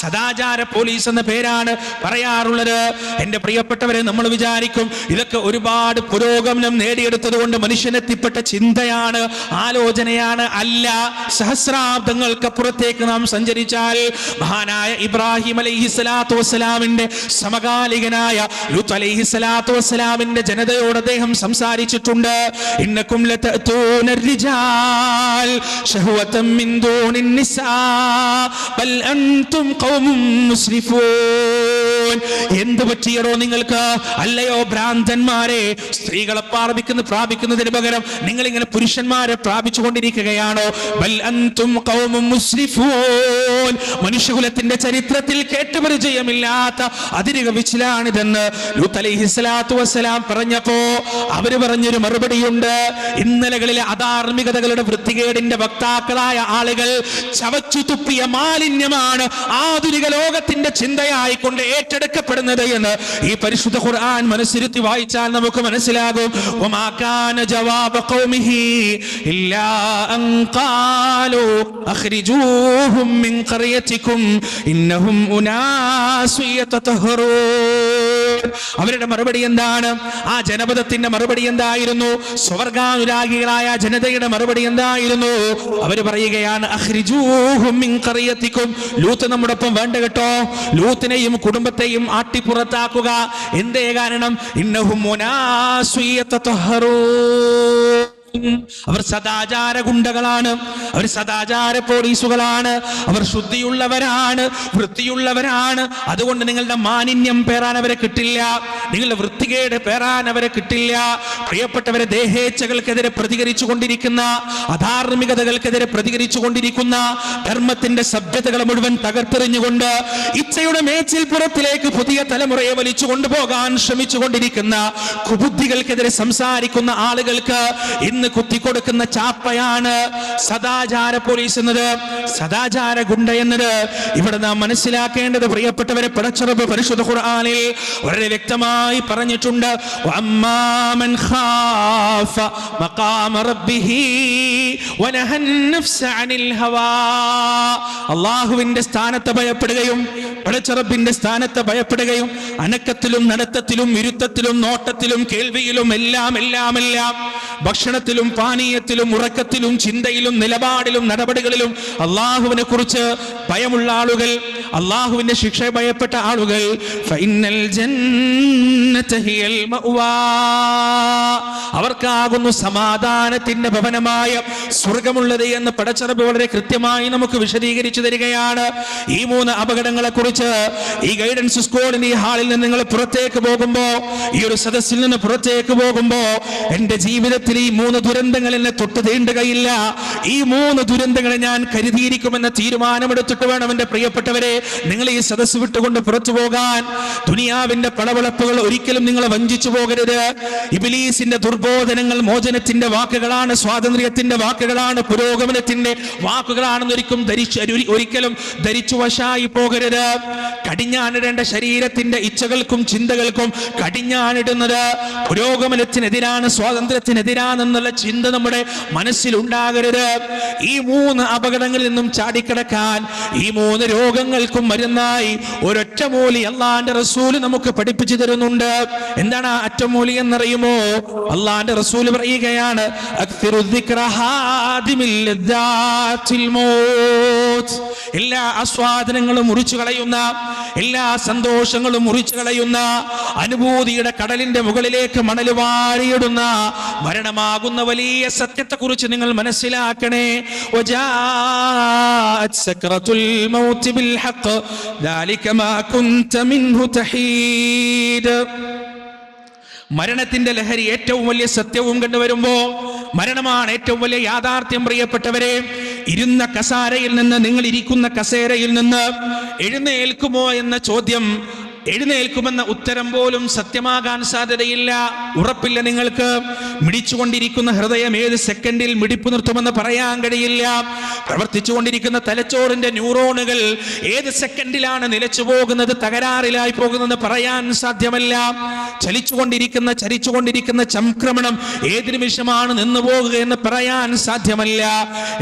സദാചാര പോലീസ് എന്ന പേരാണ് പറയാറുള്ളത്. എന്റെ പ്രിയപ്പെട്ടവരെ, നമ്മൾ വിചാരിക്കും ഇതൊക്കെ ഒരുപാട് പുരോഗമനം നേടിയെടുത്തത് കൊണ്ട് മനുഷ്യനെത്തിപ്പെട്ട ചിന്തയാണ്, ആലോചനയാണ്. അല്ല, സഹസ്രാബ്ദങ്ങൾക്കപ്പുറത്തേക്ക് നാം സഞ്ചരിച്ചാൽ മഹാനായ ഇബ്രാഹിം അലൈഹിസ്സലാത്തു വസ്സലാമിന്റെ സമകാലികനായ ലൂത്ത് അലൈഹിസ്സലാത്തു വസ്സലാമിന്റെ ജനതയോട് അദ്ദേഹം സംസാരിച്ചിട്ടുണ്ട്. ഇന്നകും ലതഅതൂന الرجال شهوة من دون النساء بل أنتم قوم مسرفون. എന്ത് പറ്റിയറോ നിങ്ങൾക്ക്? അല്ലയോ ഭ്രാന്തന്മാരെ, സ്ത്രീകളെ പ്രാപിക്കുന്നതിന് പകരം നിങ്ങൾ ഇങ്ങനെ പുരുഷന്മാരെ പ്രാപിച്ചുകൊണ്ടിരിക്കുകയാണോ? ബൽ അൻതും ഖൗമും മുസ്രിഫൂൻ. മനുഷ്യകുലത്തിന്റെ ചരിത്രത്തിൽ കേട്ടുപരിചയമില്ലാത്ത അതിരുകവിച്ചിലാണിതെന്ന് ലൂത്ത് അലൈഹിസ്സലാത്തു വസ്സലാം പറഞ്ഞപ്പോ അവര് പറഞ്ഞൊരു മറുപടിയുണ്ട്. ഇന്നലകളിലെ അധാർമികതകളുടെ വൃത്തികേടിന്റെ വക്താക്കളായ ആളുകൾ ചവച്ചു തുപ്പിയ മാലിന്യമാണ് ആധുനിക ലോകത്തിന്റെ ചിന്തയായിക്കൊണ്ട് ഏറ്റെടുക്കപ്പെടുന്നത് എന്ന് ഈ പരിശുദ്ധ ഖുർആൻ മനസ്സിരുത്തി വായിച്ചാൽ നമുക്ക് മനസ്സിലാകും. വമാ കാന ജവാബ ഖൗമിഹി ഇല്ലാ അൻ ഖാലു അഖ്രിജൂഹും മിൻ ഖറിയതികും ഇന്നഹും ഉനാസു യതതഹറൂൻ. അവരുടെ മറുപടി എന്താണ്? ആ ജനപദത്തിന്റെ മറുപടി എന്തായിരുന്നു? സ്വർഗാനുരാഗികളായ ജനതയുടെ മറുപടി എന്തായിരുന്നു? അവര് പറയുകയാണ്, അഖ്രിജൂഹും മിൻ ഖറിയതികും. ലൂത്ത് നമ്മുടെ ഒപ്പം വേണ്ട കേട്ടോ, ലൂത്തിനെയും കുടുംബത്തെയും ആട്ടിപ്പുറത്താക്കുക. എന്തേ കാരണം? ഇന്നഹും ഉനാസു യതതഹറൂൻ. അവർ സദാചാര ഗുണ്ടകളാണ്, അവർ സദാചാര പോലീസുകളാണ്, അവർ ശുദ്ധിയുള്ളവരാണ്, വൃത്തിയുള്ളവരാണ്. അതുകൊണ്ട് നിങ്ങളുടെ മാലിന്യം പേറാൻ അവരെ കിട്ടില്ല, നിങ്ങളുടെ വൃത്തികേട് പേറാൻ അവരെ കിട്ടില്ല. പ്രിയപ്പെട്ടവരെ, ദേഹേച്ഛകൾക്കെതിരെ പ്രതികരിച്ചു കൊണ്ടിരിക്കുന്ന, അധാർമികതകൾക്കെതിരെ പ്രതികരിച്ചു കൊണ്ടിരിക്കുന്ന, ധർമ്മത്തിന്റെ സഭ്യതകളെ മുഴുവൻ തകർത്തെറിഞ്ഞുകൊണ്ട് ഇച്ഛയുടെ മേച്ചിൽ പുറത്തിലേക്ക് പുതിയ തലമുറയെ വലിച്ചു കൊണ്ടുപോകാൻ ശ്രമിച്ചു കൊണ്ടിരിക്കുന്ന കുബുദ്ധികൾക്കെതിരെ സംസാരിക്കുന്ന ആളുകൾക്ക് ഇന്ന് കുത്തിക്കൊടുക്കുന്ന ചാപ്പയാണ് സദാചാര പോലീസ് എന്നത്, സദാചാര ഗുണ്ട എന്നത്. ഇവിടെ നാം മനസ്സിലാക്കേണ്ടത്, പ്രിയപ്പെട്ടവരെ, പടച്ചറബ് പരിശുദ്ധ ഖുർആനിൽ വളരെ വ്യക്തമായി പറഞ്ഞിട്ടുണ്ട്. വഅമ്മാ മൻ ഖാഫ മഖാമ റബ്ബിഹി വനഹൻ നഫ്സ അനിൽ ഹവാ. അല്ലാഹുവിന്റെ സ്ഥാനത്തെ ഭയപ്പെടുകയും പടച്ചറബിന്റെ സ്ഥാനത്തെ ഭയപ്പെടുകയും അനക്കത്തിലും നടത്തത്തിലും ഇരുത്തത്തിലും നോട്ടത്തിലും കേൾവിയിലും എല്ലാം ഭക്ഷണത്തിലും പാനീയത്തിലും ഉറക്കത്തിലും ചിന്തയിലും നിലപാടിലും നടപടികളിലും അള്ളാഹുവിനെ കുറിച്ച് ഭയമുള്ള ആളുകൾ, അള്ളാഹുവിന്റെ ശിക്ഷ ഭയപ്പെട്ട ആളുകൾ, ഫഇന്നൽ ജന്നത ഹിയൽ മഅ്വാ, അവർക്കാകുന്നു സമാധാനത്തിന്റെ ഭവനമായ സ്വർഗമുള്ളത് എന്ന് പടച്ചറബ് വളരെ കൃത്യമായി നമുക്ക് വിശദീകരിച്ചു തരികയാണ്. ഈ 3 അപകടങ്ങളെ കുറിച്ച് ഈ ഗൈഡൻസ് സ്കൂളിന്റെ ഈ ഹാളിൽ നിന്ന് നിങ്ങൾ പുറത്തേക്ക് പോകുമ്പോ, ഈ ഒരു സദസ്സിൽ നിന്ന് പുറത്തേക്ക് പോകുമ്പോ, എന്റെ ജീവിതത്തിൽ ഈ 3 ദുരന്തങ്ങൾ എന്നെ തൊട്ട് തീണ്ടുകയില്ല, ഈ 3 ദുരന്തങ്ങളെ ഞാൻ കരുതിയിരിക്കുമെന്ന തീരുമാനമെടുത്തിട്ട് വേണം എന്റെ പ്രിയപ്പെട്ടവരെ നിങ്ങൾ ഈ സദസ്സ് വിട്ടുകൊണ്ട് പുറത്തു പോകാൻ. ദുനിയാവിന്റെ പളവളപ്പുകൾ ഒരിക്കലും നിങ്ങളെ വഞ്ചിച്ചു പോകരുത്. ഇബ്ലീസിന്റെ ദുർബോധനങ്ങൾ മോചനത്തിന്റെ വാക്കുകളാണ്, സ്വാതന്ത്ര്യത്തിന്റെ വാക്കുകളാണ്, പുരോഗമനത്തിന്റെ വാക്കുകളാണെന്ന് ഒരിക്കലും ധരിച്ചു വശായി പോകരുത്. കടിഞ്ഞാണിടേണ്ട ശരീരത്തിന്റെ ഇച്ഛകൾക്കും ചിന്തകൾക്കും കടിഞ്ഞാണിടുന്നത് പുരോഗമനത്തിനെതിരാണ്, സ്വാതന്ത്ര്യത്തിനെതിരാണെന്നുള്ള ചിന്ത നമ്മുടെ മനസ്സിലുണ്ടാകരുത്. ഈ 3 അപകടങ്ങളിൽ നിന്നും ചാടിക്കിടക്കാൻ, ഈ 3 രോഗങ്ങൾക്കും മരുന്നായി ഒരൊറ്റമൂലി അള്ളാന്റെ റസൂൽ നമുക്ക് പഠിപ്പിച്ചു തരുന്നുണ്ട്. എന്താണ് ആ ഒറ്റമൂലി എന്നറിയുമോ? അള്ളാന്റെ റസൂൽ പറയുകയാണ്, എല്ലാ ആസ്വാദനങ്ങളും മുറിച്ചു കളയുന്ന, എല്ലാ സന്തോഷങ്ങളും മുറിച്ചു കളയുന്ന, അനുഭൂതിയുടെ കടലിന്റെ മുകളിലേക്ക് മണൽ വാരിയിടുന്ന മരണമാകുന്ന വലിയ സത്യത്തെക്കുറിച്ച് നിങ്ങൾ മനസ്സിലാക്കണേ. സക്രത്തുൽ മൗത്ത് ബിൽ ഹഖ് ദാലിക മാ കുൻത മിൻഹു തഹീദ്. മരണത്തിന്റെ ലഹരി ഏറ്റവും വലിയ സത്യവും കണ്ടുവരുമ്പോ മരണമാണ് ഏറ്റവും വലിയ യാഥാർത്ഥ്യം. പ്രിയപ്പെട്ടവരെ, ഇരുന്ന കസാരയിൽ നിന്ന്, നിങ്ങൾ ഇരിക്കുന്ന കസേരയിൽ നിന്ന് എഴുന്നേൽക്കുമോ എന്ന ചോദ്യം, എഴുന്നേൽക്കുമെന്ന ഉത്തരം പോലും സത്യമാകാൻ സാധ്യതയില്ല, ഉറപ്പില്ല. നിങ്ങൾക്ക് മിടിച്ചുകൊണ്ടിരിക്കുന്ന ഹൃദയം ഏത് സെക്കൻഡിൽ മിടിപ്പ് നിർത്തുമെന്ന് പറയാൻ കഴിയില്ല. പ്രവർത്തിച്ചുകൊണ്ടിരിക്കുന്ന തലച്ചോറിന്റെ ന്യൂറോണുകൾ ഏത് സെക്കൻഡിലാണ് നിലച്ചു പോകുന്നത്, തകരാറിലായി പോകുന്നതെന്ന് പറയാൻ സാധ്യമല്ല. ചരിച്ചുകൊണ്ടിരിക്കുന്ന ചംക്രമണം ഏത് നിമിഷമാണ് നിന്നു പോകുക എന്ന് പറയാൻ സാധ്യമല്ല.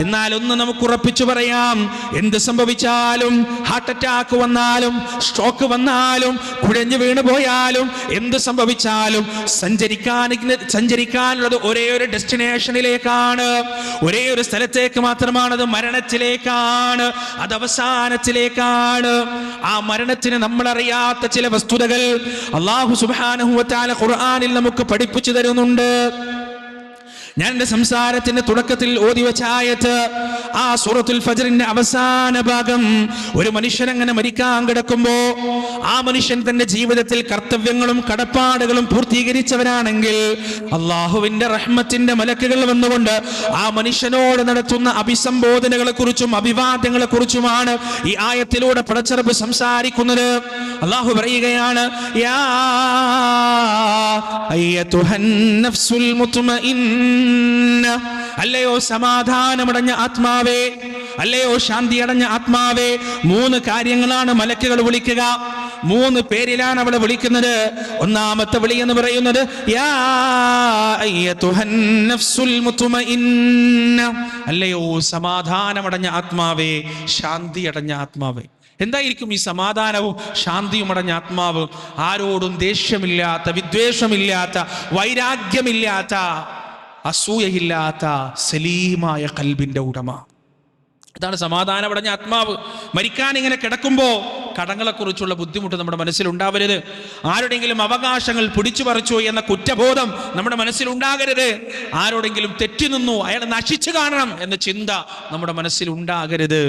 എന്നാൽ ഒന്ന് നമുക്ക് ഉറപ്പിച്ചു പറയാം, എന്ത് സംഭവിച്ചാലും, ഹാർട്ട് അറ്റാക്ക് വന്നാലും, സ്ട്രോക്ക് വന്നാലും, കുഴഞ്ഞു വീണു പോയാലും, എന്ത് സംഭവിച്ചാലും സഞ്ചരിക്കാനുള്ളത് ഒരേ ഒരു ഡെസ്റ്റിനേഷനിലേക്കാണ്, ഒരേ ഒരു സ്ഥലത്തേക്ക് മാത്രമാണ്. അത് മരണത്തിലേക്കാണ്, അത് അവസാനത്തിലേക്കാണ്. ആ മരണത്തിന് നമ്മളറിയാത്ത ചില വസ്തുതകൾ അല്ലാഹു സുബ്ഹാനഹു വ തആല ഖുർആനിൽ നമുക്ക് പഠിപ്പിച്ചു തരുന്നുണ്ട്. ഞാൻ എന്റെ സംസാരത്തിന്റെ തുടക്കത്തിൽ ഓതി വെച്ച ആയത്ത്, ആ സൂറത്തുൽ ഫജ്റിന്റെ അവസാന ഭാഗം, ഒരു മനുഷ്യൻ അങ്ങനെ മരിക്കാൻ കിടക്കുമ്പോ ആ മനുഷ്യൻ തന്റെ ജീവിതത്തിൽ കർത്തവ്യങ്ങളും കടപ്പാടുകളും പൂർത്തീകരിച്ചവരാണെങ്കിൽ അള്ളാഹുവിന്റെ റഹ്മത്തിന്റെ മലക്കുകൾ വന്നുകൊണ്ട് ആ മനുഷ്യനോട് നടത്തുന്ന അഭിസംബോധനകളെ കുറിച്ചും അഭിവാദ്യങ്ങളെ കുറിച്ചുമാണ് ഈ ആയത്തിലൂടെ പടച്ചറബ് സംസാരിക്കുന്നത്. അള്ളാഹു പറയുകയാണ്, യാ അയ്യതുഹൻ നഫ്സുൽ മുത്മഇന്ന, അല്ലയോ സമാധാനമടഞ്ഞ ആത്മാവേ, അല്ലയോ ശാന്തി അടഞ്ഞ ആത്മാവേ. 3 കാര്യങ്ങളാണ് മലക്കുകൾ വിളിക്കുക, 3 പേരിലാണ് അവളെ വിളിക്കുന്നത്. ഒന്നാമത്തെ വിളി എന്ന് പറയുന്നത് യാ അയ്യതുഹൻ നഫ്സുൽ മുത്മഇന്ന, അല്ലയോ സമാധാനമടഞ്ഞ ആത്മാവേ, ശാന്തി അടഞ്ഞ ആത്മാവേ. എന്തായിരിക്കും ഈ സമാധാനവും ശാന്തിയും അടഞ്ഞ ആത്മാവ്? ആരോടും ദേഷ്യമില്ലാത്ത, വിദ്വേഷമില്ലാത്ത, വൈരാഗ്യമില്ലാത്ത, അസൂയയില്ലാത്ത സലീമായ കൽബിന്റെ ഉടമ. അതാണ് സമാധാനമടഞ്ഞ ആത്മാവ്. മരിക്കാൻ ഇങ്ങനെ കിടക്കുമ്പോ കടങ്ങളെക്കുറിച്ചുള്ള ബുദ്ധിമുട്ട് നമ്മുടെ മനസ്സിൽ ഉണ്ടാവരുത്. ആരുടെങ്കിലും അവകാശങ്ങൾ പിടിച്ചു പറിച്ചു എന്ന കുറ്റബോധം നമ്മുടെ മനസ്സിൽ ഉണ്ടാകരുത്. ആരോടെങ്കിലും തെറ്റി നിന്നു, അയാൾ നശിച്ചു കാണണം എന്ന ചിന്ത നമ്മുടെ മനസ്സിൽ ഉണ്ടാകരുത്.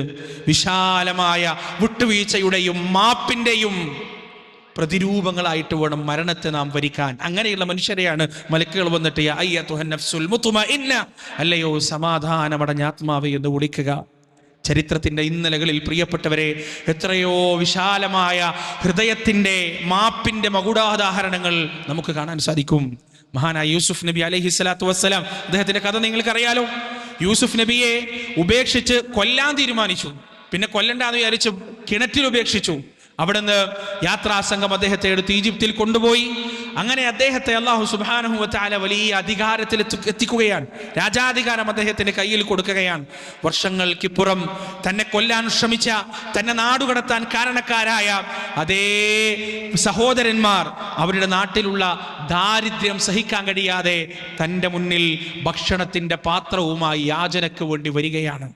വിശാലമായ വിട്ടുവീഴ്ചയുടെയും മാപ്പിന്റെയും പ്രതിരൂപങ്ങളായിട്ട് വേണം മരണത്തെ നാം വരിക്കാൻ. അങ്ങനെയുള്ള മനുഷ്യരെയാണ് മലക്കുകൾ വന്നിട്ട് യാ അയ്യതുഹൻ നഫ്സുൽ മുത്മഇന്ന, അല്ലയോ സമാധാനമടഞ്ഞ ആത്മാവേ എന്ന് വിളിക്കുക. ചരിത്രത്തിന്റെ ഇന്നലകളിൽ പ്രിയപ്പെട്ടവരെ, എത്രയോ വിശാലമായ ഹൃദയത്തിന്റെ മാപ്പിന്റെ മകുടാദാഹരണങ്ങൾ നമുക്ക് കാണാൻ സാധിക്കും. മഹാനായ യൂസുഫ് നബി അലൈഹിസ്സലാത്തു വസ്സലാം, അദ്ദേഹത്തിന്റെ കഥ നിങ്ങൾക്കറിയാലോ. യൂസുഫ് നബിയെ ഉപേക്ഷിച്ച് കൊല്ലാൻ തീരുമാനിച്ചു. പിന്നെ കൊല്ലണ്ടാന്ന് വിചാരിച്ച് കിണറ്റിൽ ഉപേക്ഷിച്ചു. അവിടുന്ന് യാത്രാസംഘം അദ്ദേഹത്തെ എടുത്ത് ഈജിപ്തിൽ കൊണ്ടുപോയി. അങ്ങനെ അദ്ദേഹത്തെ അല്ലാഹു സുബ്ഹാനഹു വ തആല വലിയ അധികാരത്തിൽ എത്തിക്കുകയാണ്. രാജാധികാരം അദ്ദേഹത്തിന്റെ കയ്യിൽ കൊടുക്കുകയാണ്. വർഷങ്ങൾക്കിപ്പുറം തന്നെ കൊല്ലാൻ ശ്രമിച്ച, തന്നെ നാടുകടത്താൻ കാരണക്കാരായ അതേ സഹോദരന്മാർ അവരുടെ നാട്ടിലുള്ള ദാരിദ്ര്യം സഹിക്കാൻ കഴിയാതെ തൻ്റെ മുന്നിൽ ഭക്ഷണത്തിന്റെ പാത്രവുമായി യാചനയ്ക്ക് വേണ്ടി വരികയാണ്.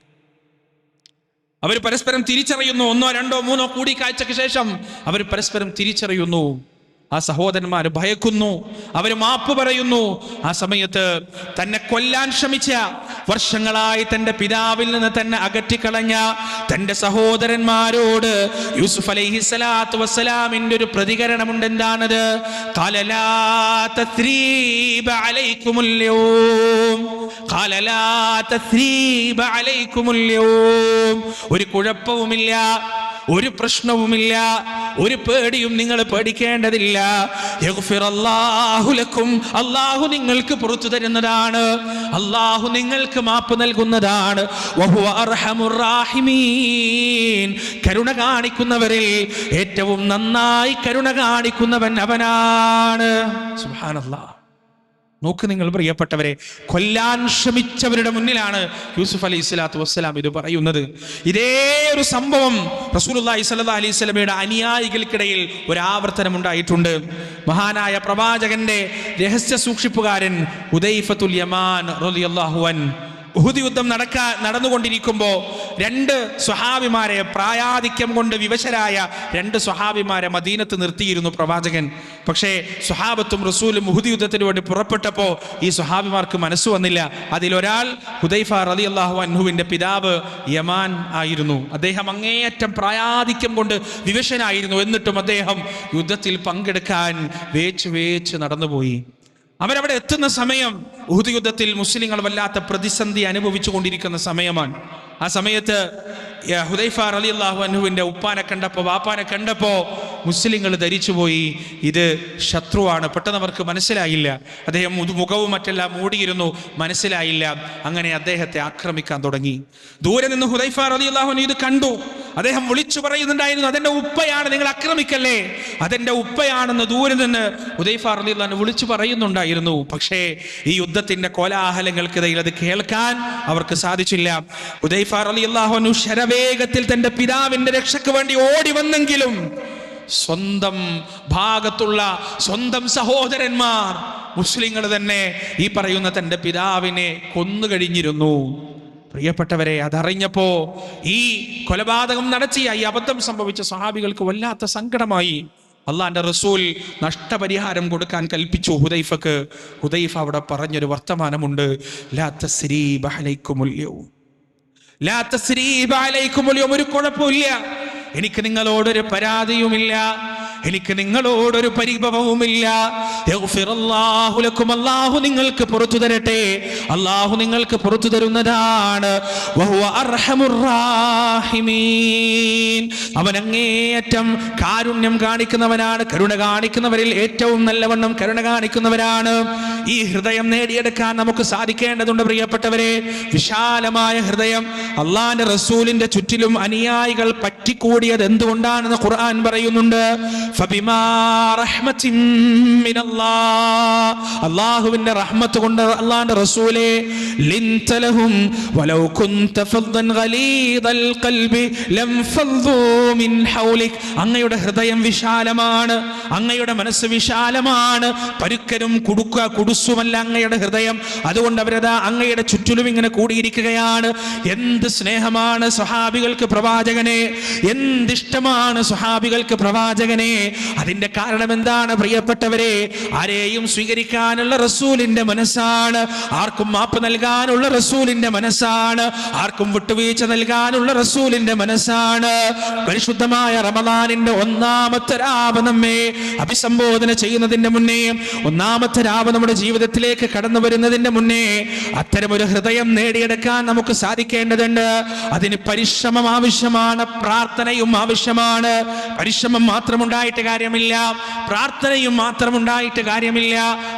അവർ പരസ്പരം തിരിച്ചറിയുന്നു. 1, 2, 3 കൂടിക്കാഴ്ചയ്ക്ക് ശേഷം അവർ പരസ്പരം തിരിച്ചറിയുന്നു. ആ സഹോദരന്മാർ ഭയക്കുന്നു, അവർ മാപ്പ് പറയുന്നു. ആ സമയത്ത് തന്നെ കൊല്ലാൻ ശ്രമിച്ച, വർഷങ്ങളായി തന്റെ പിതാവിൽ നിന്ന് തന്നെ അകറ്റിക്കളഞ്ഞ തന്റെ സഹോദരന്മാരോട് യൂസുഫ് അലൈഹിസ്സലാത്തു വസ്സലാമിന്റെ ഒരു പ്രതികരണമുണ്ട്. എന്താണത്? ഖാല ലാ തസ്രീബ അലൈക്കുമുൽ യൗം, ഖാല ലാ തസ്രീബ അലൈക്കുമുൽ യൗം, ഒരു കുഴപ്പവുമില്ല, ഒരു പ്രശ്നവുമില്ല, ഒരു പേടിയും നിങ്ങൾ പേടിക്കേണ്ടതില്ല. യഗ്ഫിറല്ലാഹു ലക്കും, അല്ലാഹു നിങ്ങൾക്ക് പുറത്തു തരുന്നതാണ്, അല്ലാഹു നിങ്ങൾക്ക് മാപ്പ് നൽകുന്നതാണ്. വഹുവ അർഹമുർ റാഹിമീൻ, കരുണ കാണിക്കുന്നവരിൽ ഏറ്റവും നന്നായി കരുണ കാണിക്കുന്നവൻ അവനാണ്. സുബ്ഹാനല്ലാഹ്. നോക്ക് നിങ്ങൾ പ്രിയപ്പെട്ടവരെ, കൊല്ലാൻ ശ്രമിച്ചവരുടെ മുന്നിലാണ് യൂസുഫ് അലൈഹിസ്സലാത്തു വസ്സലാം ഇത് പറയുന്നത്. ഇതേ ഒരു സംഭവം റസൂലുള്ളാഹി സ്വല്ലല്ലാഹി അലൈഹി വസല്ലമയുടെ അനുയായികൾക്കിടയിൽ ഒരു ആവർത്തനം ഉണ്ടായിട്ടുണ്ട്. മഹാനായ പ്രവാചകന്റെ രഹസ്യ സൂക്ഷിപ്പുകാരൻ ഹുദൈഫത്തുൽ യമാൻ റളിയല്ലാഹു അൻഹു ഉഹുദ് യുദ്ധം നടന്നുകൊണ്ടിരിക്കുമ്പോൾ രണ്ട് സ്വഹാബിമാരെ, പ്രായാധിക്യം കൊണ്ട് വിവശരായ രണ്ട് സ്വഹാബിമാരെ മദീനത്ത് നിർത്തിയിരുന്നു പ്രവാചകൻ. പക്ഷേ സ്വഹാബത്തും റസൂലും ഉഹുദ് യുദ്ധത്തിന് വേണ്ടി പുറപ്പെട്ടപ്പോൾ ഈ സ്വഹാബിമാർക്ക് മനസ്സ് വന്നില്ല. അതിലൊരാൾ ഹുദൈഫ റളിയല്ലാഹു അൻഹുവിൻ്റെ പിതാവ് യമാൻ ആയിരുന്നു. അദ്ദേഹം അങ്ങേയറ്റം പ്രായാധിക്യം കൊണ്ട് വിവശനായിരുന്നു. എന്നിട്ടും അദ്ദേഹം യുദ്ധത്തിൽ പങ്കെടുക്കാൻ വേച്ച് നടന്നുപോയി. അവരവിടെ എത്തുന്ന സമയം ഉഹുദ് യുദ്ധത്തിൽ മുസ്ലിങ്ങൾ വല്ലാത്ത പ്രതിസന്ധി അനുഭവിച്ചു കൊണ്ടിരിക്കുന്ന സമയമാണ്. ആ സമയത്ത് ഹുദൈഫ റളിയല്ലാഹു അൻഹുവിൻ്റെ ഉപ്പാനെ കണ്ടപ്പോൾ, വാപ്പാനെ കണ്ടപ്പോൾ മുസ്ലിങ്ങൾ ധരിച്ചുപോയി ഇത് ശത്രുവാണ്. പെട്ടെന്ന് അവർക്ക് മനസ്സിലായില്ല. അദ്ദേഹം മുഖവും മറ്റെല്ലാം മൂടിയിരുന്നു, മനസ്സിലായില്ല. അങ്ങനെ അദ്ദേഹത്തെ ആക്രമിക്കാൻ തുടങ്ങി. ദൂരെ നിന്ന് ഹുദൈഫ റളിയല്ലാഹു അൻഹു ഇത് കണ്ടു. അദ്ദേഹം വിളിച്ചു പറയുന്നുണ്ടായിരുന്നു, അതെന്റെ ഉപ്പയാണ്, നിങ്ങൾ ആക്രമിക്കല്ലേ, അതെന്റെ ഉപ്പയാണെന്ന് ദൂരെ നിന്ന് ഹുദൈഫ റളിയല്ലാഹു അൻഹു വിളിച്ചു പറയുന്നുണ്ടായിരുന്നു. പക്ഷേ ഈ യുദ്ധത്തിന്റെ കോലാഹലങ്ങൾക്കിടയിൽ അത് കേൾക്കാൻ അവർക്ക് സാധിച്ചില്ല. ഹുദൈഫ റളിയല്ലാഹു അൻഹു ശരവേഗത്തിൽ തന്റെ പിതാവിന്റെ രക്ഷയ്ക്ക് വേണ്ടി ഓടി വന്നെങ്കിലും സ്വന്തം ഭാഗത്തുള്ള സ്വന്തം സഹോദരന്മാർ മുസ്ലിങ്ങൾ തന്നെ ഈ പറയുന്ന തന്റെ പിതാവിനെ കൊന്നുകഴിഞ്ഞിരുന്നു. പ്രിയപ്പെട്ടവരെ, അതറിഞ്ഞപ്പോ ഈ കൊലപാതകം നടത്തിയ, ഈ അബദ്ധം സംഭവിച്ച സ്വഹാബികൾക്ക് വല്ലാത്ത സങ്കടമായി. അള്ളാന്റെ റസൂൽ നഷ്ടപരിഹാരം കൊടുക്കാൻ കൽപ്പിച്ചു ഹുദൈഫക്ക്. ഹുദൈഫ അവിടെ പറഞ്ഞൊരു വർത്തമാനമുണ്ട്, ലാ തസ്രീബ അലൈക്കുമുൽ യൗം, ലാ തസ്രീബ അലൈക്കുമുൽ യൗം, ഒരു കുഴപ്പമില്ല, എനിക്ക് നിങ്ങളോടൊരു പരാതിയുമില്ല, എനിക്ക് നിങ്ങളോടൊരു പരിഭവവുമില്ല. യഗ്ഫിറല്ലാഹു ലക്കും, അല്ലാഹു നിങ്ങൾക്ക് പുറത്തു തരട്ടെ, അല്ലാഹു നിങ്ങൾക്ക് പുറത്തു തരുന്നതാണ്. വഹുവ അർഹമുർ റാഹിമീൻ, അവൻ അങ്ങേയറ്റം കാരുണ്യം കാണിക്കുന്നവനാണ്, കരുണ കാണിക്കുന്നവരിൽ ഏറ്റവും നല്ലവണ്ണം കരുണ കാണിക്കുന്നവരാണ്. ഈ ഹൃദയം നേടിയെടുക്കാൻ നമുക്ക് സാധിക്കേണ്ടതുണ്ട് പ്രിയപ്പെട്ടവരെ. വിശാലമായ ഹൃദയം. അള്ളാന്റെ റസൂലിന്റെ ചുറ്റിലും അനുയായികൾ പറ്റിക്കൂടിയത് എന്തുകൊണ്ടാണെന്ന് ഖുർആൻ പറയുന്നുണ്ട്. ഫബിമാ റഹ്മത്തിൻ മിനല്ലാഹ്, അല്ലാഹുവിന്റെ റഹ്മത്ത് കൊണ്ട് അല്ലാഹുവിന്റെ റസൂലേ, ലിൻത ലഹും വലൗ കുൻത ഫദ്ദൻ ഗലീദൽ ഖൽബി ലം ഫദ്ദൂ മിൻ ഹൗലിക്, അങ്ങയുടെ ഹൃദയം വിശാലമാണ്, അങ്ങയുടെ മനസ്സ് വിശാലമാണ്, പരുക്കനും കുടുസുമല്ല അങ്ങയുടെ ഹൃദയം. അതുകൊണ്ട് അവരതാ അങ്ങയുടെ ചുറ്റിലും ഇങ്ങനെ കൂടിയിരിക്കുകയാണ്. എന്ത് സ്നേഹമാണ് സ്വഹാബികൾക്ക് പ്രവാചകനെ, എന്തിഷ്ടമാണ് സ്വഹാബികൾക്ക് പ്രവാചകനെ. അതിന്റെ കാരണം എന്താണ് പ്രിയപ്പെട്ടവരെ? ആരെയും സ്വീകരിക്കാനുള്ള റസൂലിന്റെ മനസ്സാണ്, ആർക്കും മാപ്പ് നൽകാനുള്ള റസൂലിന്റെ മനസ്സാണ്, ആർക്കും വിട്ടുവീഴ്ച നൽകാനുള്ള റസൂലിന്റെ മനസ്സാണ്. പരിശുദ്ധമായ റമദാനിന്റെ ഒന്നാമത്തെ രാവ് നമ്മെ അഭിസംബോധന ചെയ്യുന്നതിന്റെ മുന്നേ, ഒന്നാമത്തെ രാവ് നമ്മുടെ ജീവിതത്തിലേക്ക് കടന്നു വരുന്നതിന്റെ മുന്നേ അത്തരമൊരു ഹൃദയം നേടിയെടുക്കാൻ നമുക്ക് സാധിക്കേണ്ടതുണ്ട്. അതിന് പരിശ്രമം ആവശ്യമാണ്, പ്രാർത്ഥനയും ആവശ്യമാണ്. പരിശ്രമം മാത്രമുണ്ടായിട്ട് കാര്യമില്ല, പ്രാർത്ഥനയും മാത്രമുണ്ടായിട്ട് കാര്യമില്ല.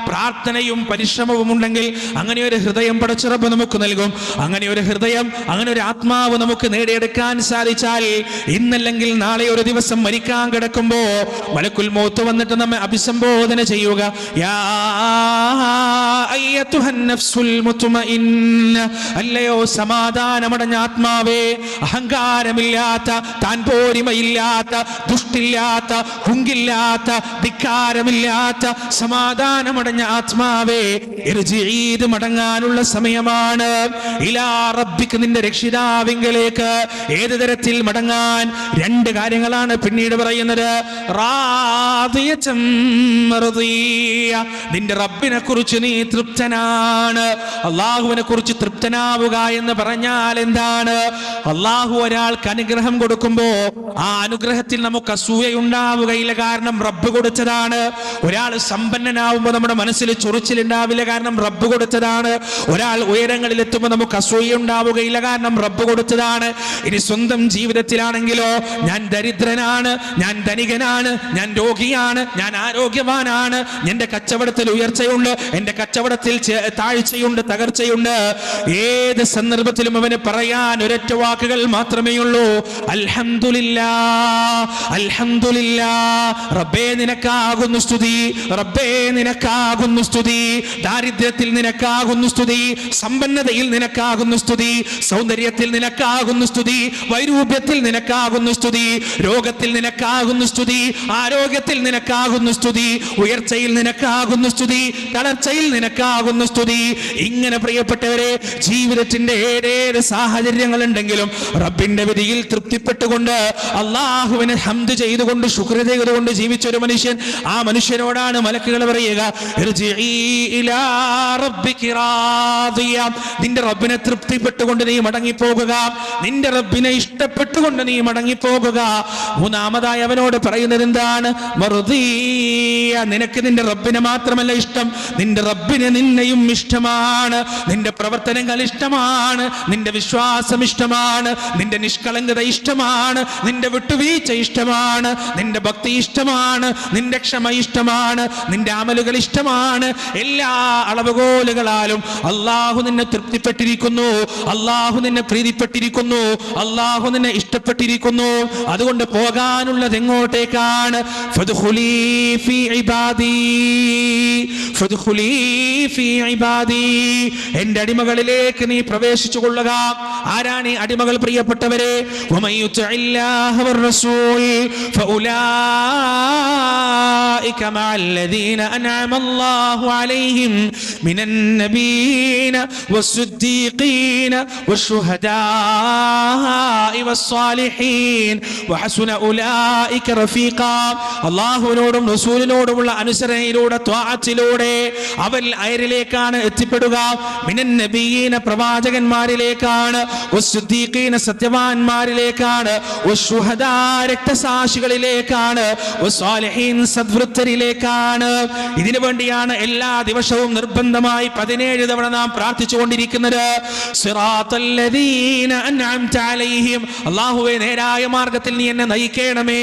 പ്രാർത്ഥനയും പരിശ്രമവും ഉണ്ടെങ്കിൽ അങ്ങനെ ഒരു ഹൃദയം പടച്ച റബ്ബ് നമുക്ക് നൽകും. അങ്ങനെ ഒരു ഹൃദയം, അങ്ങനെ ഒരു ആത്മാവ് നമുക്ക് നേടിയെടുക്കാൻ സാധിച്ചാൽ ഇന്നല്ലെങ്കിൽ നാളെ ഒരു ദിവസം മരിക്കാൻ കിടക്കുമ്പോ മലക്കുൽ മൗത്ത് വന്നിട്ട് നമ്മെ അഭിസംബോധന ചെയ്യുക, യാ അയ്യത്തുഹൻ നഫ്സുൽ മുത്മഇന്ന, അല്ലയോ സമാധാനമടഞ്ഞ ആത്മാവേ, അഹങ്കാരമില്ലാത്ത, താൻ പോരിമയില്ലാത്ത, ദുഷ്ടില്ലാത്ത, ഹുങ്കില്ലാത്ത, ധിക്കാരമില്ലാത്ത സമാധാനമടഞ്ഞ ആത്മാവേ, ഇർജിഈദ് മടങ്ങാനുള്ള സമയമാണ്. ഇലാ റബ്ബിക്ക്, നിന്റെ രക്ഷിതാവിങ്കലേക്ക്. ഏത് തരത്തിൽ മടങ്ങാൻ? രണ്ട് കാര്യങ്ങളാണ് പിന്നീട് പറയുന്നത്. റാദിയതൻ മർദിയ, നിന്റെ റബ്ബിനെ കുറിച്ച് നീ തൃപ്തനാണ്. അള്ളാഹുവിനെ കുറിച്ച് തൃപ്തനാവുക എന്ന് പറഞ്ഞാൽ എന്താണ്? അള്ളാഹു ഒരാൾക്ക് അനുഗ്രഹം കൊടുക്കുമ്പോ ആ അനുഗ്രഹത്തിൽ നമുക്ക് അസൂയയുണ്ടാവുക ഉണ്ടാവുകയില്ല, കാരണം റബ്ബ് കൊടുത്തതാണ്. ഒരാൾ സമ്പന്നനാവുമ്പോൾ നമ്മുടെ മനസ്സിൽ ചൊറിച്ചിലുണ്ടാവില്ല, കാരണം റബ്ബ് കൊടുത്തതാണ്. ഒരാൾ ഉയരങ്ങളിൽ എത്തുമ്പോൾ നമുക്ക് അസൂയ ഉണ്ടാവുകയില്ല, കാരണം റബ്ബ് കൊടുത്തതാണ്. ഇനി സ്വന്തം ജീവിതത്തിലാണെങ്കിലോ, ഞാൻ ദരിദ്രനാണ്, ഞാൻ ധനികനാണ്, ഞാൻ രോഗിയാണ്, ഞാൻ ആരോഗ്യവാനാണ്, എന്റെ കച്ചവടത്തിൽ ഉയർച്ചയുണ്ട്, എന്റെ കച്ചവടത്തിൽ താഴ്ചയുണ്ട്, തകർച്ചയുണ്ട്. ഏത് സന്ദർഭത്തിലും അവന് പറയാൻ ഒരൊറ്റ വാക്കുകൾ മാത്രമേ ഉള്ളൂ: അൽഹംദുലില്ലാ, അൽഹംദുലില്ലാ. റബ്ബേ നിനക്കാകുന്നു സ്തുതി, റബ്ബേ നിനക്കാകുന്നു സ്തുതി. ദാരിദ്ര്യത്തിൽ നിനക്കാകുന്നു സ്തുതി, സമ്പന്നതയിൽ നിനക്കാകുന്നു സ്തുതി, സൗന്ദര്യത്തിൽ നിനക്കാകുന്നു സ്തുതി, വൈരൂപ്യത്തിൽ നിനക്കാകുന്നു സ്തുതി, രോഗത്തിൽ നിനക്കാകുന്നു സ്തുതി, ആരോഗ്യത്തിൽ നിനക്കാകുന്നു സ്തുതി, ഉയർച്ചയിൽ നിനക്കാകുന്നു സ്തുതി, തളർച്ചയിൽ നിനക്കാകുന്നു സ്തുതി. ഇങ്ങനെ പ്രിയപ്പെട്ടവരെ, ജീവിതത്തിന്റെ ഏതേത് സാഹചര്യങ്ങൾ ഉണ്ടെങ്കിലും റബ്ബിന്റെ വിധിയിൽ തൃപ്തിപ്പെട്ടുകൊണ്ട് അള്ളാഹുവിനെ ഹംദ് ചെയ്തുകൊണ്ട് ശുക്ർ ചെയ്തുകൊണ്ട് ജീവിച്ച ഒരു മനുഷ്യൻ, ആ മനുഷ്യനോടാണ് മലക്കുകൾ പറയുക: ഇർജിഇ ഇലാ റബ്ബികി റാദിയ. നിന്റെ റബ്ബിനെ തൃപ്തിപ്പെട്ടുകൊണ്ട് നീ മടങ്ങിപ്പോകുക, നിന്റെ റബ്ബിനെ ഇഷ്ടപ്പെട്ടുകൊണ്ട് നീ മടങ്ങിപ്പോകുക. മൂന്നാമതായി അവനോട് പറയുന്നത് എന്താണ്? മർദിയ. നിനക്ക് നിന്റെ റബ്ബിനെ മാത്രമല്ല ഇഷ്ടം, നിന്റെ റബ്ബിന് നിന്നെയും ഇഷ്ടമാണ്, നിന്റെ പ്രവർത്തനങ്ങൾ ഇഷ്ടമാണ്, നിന്റെ വിശ്വാസം ഇഷ്ടമാണ്, നിന്റെ നിഷ്കളങ്കത ഇഷ്ടമാണ്, നിന്റെ വിട്ടുവീഴ്ച ഇഷ്ടമാണ്, നിന്റെ ഭക്തി ഇഷ്ടമാണ്, നിന്റെ ക്ഷമ ഇഷ്ടമാണ്, നിന്റെ അമലുകൾ ഇഷ്ടമാണ്. എല്ലാ അളവുകോലുകളാലും അള്ളാഹു നിന്നെ തൃപ്തിപ്പെട്ടിരിക്കുന്നു, അള്ളാഹു നിന്നെ പ്രീതിപ്പെട്ടിരിക്കുന്നു, അള്ളാഹു നിന്നെ ഇഷ്ടപ്പെട്ടിരിക്കുന്നു. അതുകൊണ്ട് പോകാനുള്ളത് എങ്ങോട്ടേക്കാണ്? ഫദ്ഖുലീ ഫീ ഇബാദി, ഫദ്ഖുലീ ഫീ ഇബാദി. എന്റെ അടിമകളിലേക്ക് നീ പ്രവേശിച്ചു കൊള്ളുക. ആരാണ് ഈ അടിമകൾ പ്രിയപ്പെട്ടവരെ? വമൻ യുതിഇല്ലാഹ വറസൂൽ ഫഉലൈക മഅല്ലദീന അൻഅമ അല്ലാഹു അലൈഹിം മിനൻ നബിയ്യീന വസ്സുദ്ദീഖീന വശുഹദാഇ വസ്സാലിഹീൻ വഹസുന ഉലൈക റഫീഖാ. അല്ലാഹുവിനോടും റസൂലിനോടുമുള്ള അനുസരണയിലൂടെ, ത്വാഅത്തിലൂടെ അവൻ അയരിലേക്കാണ് എത്തിപ്പെടുക. മിനൻ നബിയ്യീന പ്രവാചകന്മാരിലേക്കാണ്, വസ്സുദ്ദീഖീന സത്യവാന്മാരിലേക്കാണ്, വശുഹദാ രക്തസാക്ഷികളിലേക്കാണ്, വസ്സാലിഹീൻ സദ്വൃത്തരിലേക്കാണ്. ഇതിനു വേണ്ടിയാണ് എല്ലാ ദിവസവും നിർബന്ധമായി 17 തവണ നാം പ്രാർത്ഥിച്ചുകൊണ്ടിരിക്കുന്നത്. സിറാത്തല്ലദീന അൻഅംത അലൈഹിം. അല്ലാഹുവേ, നേരായ മാർഗത്തിൽ നീ എന്നെ നയിക്കണമേ.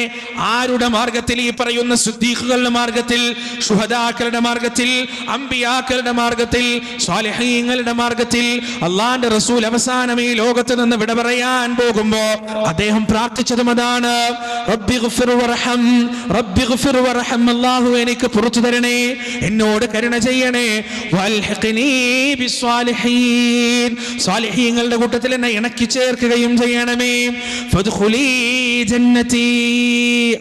ആരുടെ മാർഗത്തിൽ? ഈ പറയുന്ന സിദ്ദീഖുകളുടെ മാർഗത്തിൽ, ശുഹദാക്കളുടെ മാർഗത്തിൽ, അംബിയാക്കളുടെ മാർഗത്തിൽ, സ്വാലിഹീങ്ങളുടെ മാർഗത്തിൽ. അള്ളാന്റെ റസൂൽ അവസാനം ഈ ലോകത്ത് നിന്ന് വിട പറയാൻ പോകുമ്പോ അദ്ദേഹം പ്രാർത്ഥിച്ചതും അതാണ്: റബ്ബിഗ്ഫിർ വർഹം, റബ്ബിഗ്ഫിർ വർഹം. അല്ലാഹു എനിക്ക് പുറത്തു തരണേ, എന്നോട് കരുണ ചെയ്യണേ. വൽഹിഖ്നീ ബിസ്സാലിഹീൻ. സ്വാലിഹീങ്ങളുടെ കൂട്ടത്തിൽ എന്നെ ഇണക്കി ചേർക്കുകയും ചെയ്യണമേ. ഫദ്ഖുലീ ജന്നതി.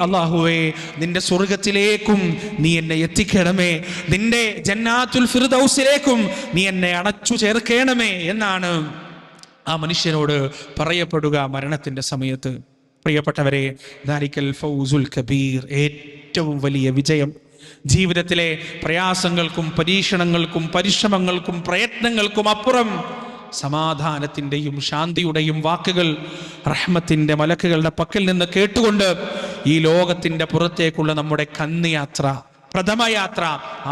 അല്ലാഹുവേ, നിന്റെ സ്വർഗ്ഗത്തിലേക്കും നീ എന്നെ എത്തിക്കണമേ, നിന്റെ ജന്നാത്തുൽ ഫിർദൗസിലേക്കും നീ എന്നെ അണച്ചു ചേർക്കണമേ എന്നാണ് ആ മനുഷ്യനോട് പറയപ്പെടുക മരണത്തിന്റെ സമയത്ത്. പ്രിയപ്പെട്ടവരെ, ദാലിക്കൽ ഫൗസുൽ കബീർ, ഏറ്റവും വലിയ വിജയം. ജീവിതത്തിലെ പ്രയാസങ്ങൾക്കും പരീക്ഷണങ്ങൾക്കും പരിശ്രമങ്ങൾക്കും പ്രയത്നങ്ങൾക്കും അപ്പുറം സമാധാനത്തിൻ്റെയും ശാന്തിയുടെയും വാക്കുകൾ റഹ്മത്തിൻ്റെ മലക്കുകളുടെ പക്കൽ നിന്ന് കേട്ടുകൊണ്ട് ഈ ലോകത്തിൻ്റെ പുറത്തേക്കുള്ള നമ്മുടെ കന്നിയാത്ര, പ്രഥമ യാത്ര,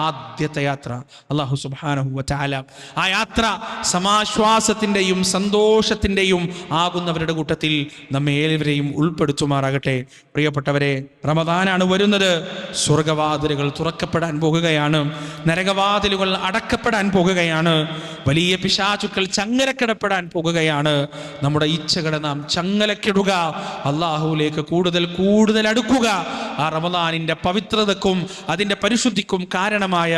ആദ്യത്തെ യാത്ര, അല്ലാഹു സുബ്ഹാനഹു വ തആല ആ യാത്ര സമാശ്വാസത്തിൻ്റെയും സന്തോഷത്തിൻ്റെയും ആകുന്നവരുടെ കൂട്ടത്തിൽ നമ്മെ ഏവരെയും ഉൾപ്പെടുത്തുമാറാകട്ടെ. പ്രിയപ്പെട്ടവരെ, റമദാനാണ് വരുന്നത്. സ്വർഗവാതിലുകൾ തുറക്കപ്പെടാൻ പോകുകയാണ്, നരകവാതിലുകൾ അടക്കപ്പെടാൻ പോകുകയാണ്, വലിയ പിശാചുക്കൾ ചങ്ങലക്കിടപ്പെടാൻ പോകുകയാണ്. നമ്മുടെ ഇച്ഛകളെ നാം ചങ്ങലക്കിടുക, അള്ളാഹുവിലേക്ക് കൂടുതൽ കൂടുതൽ അടുക്കുക. ആ റമദാനിൻ്റെ പവിത്രതക്കും അതിൻ്റെ പരിശുദ്ധിക്കും കാരണമായ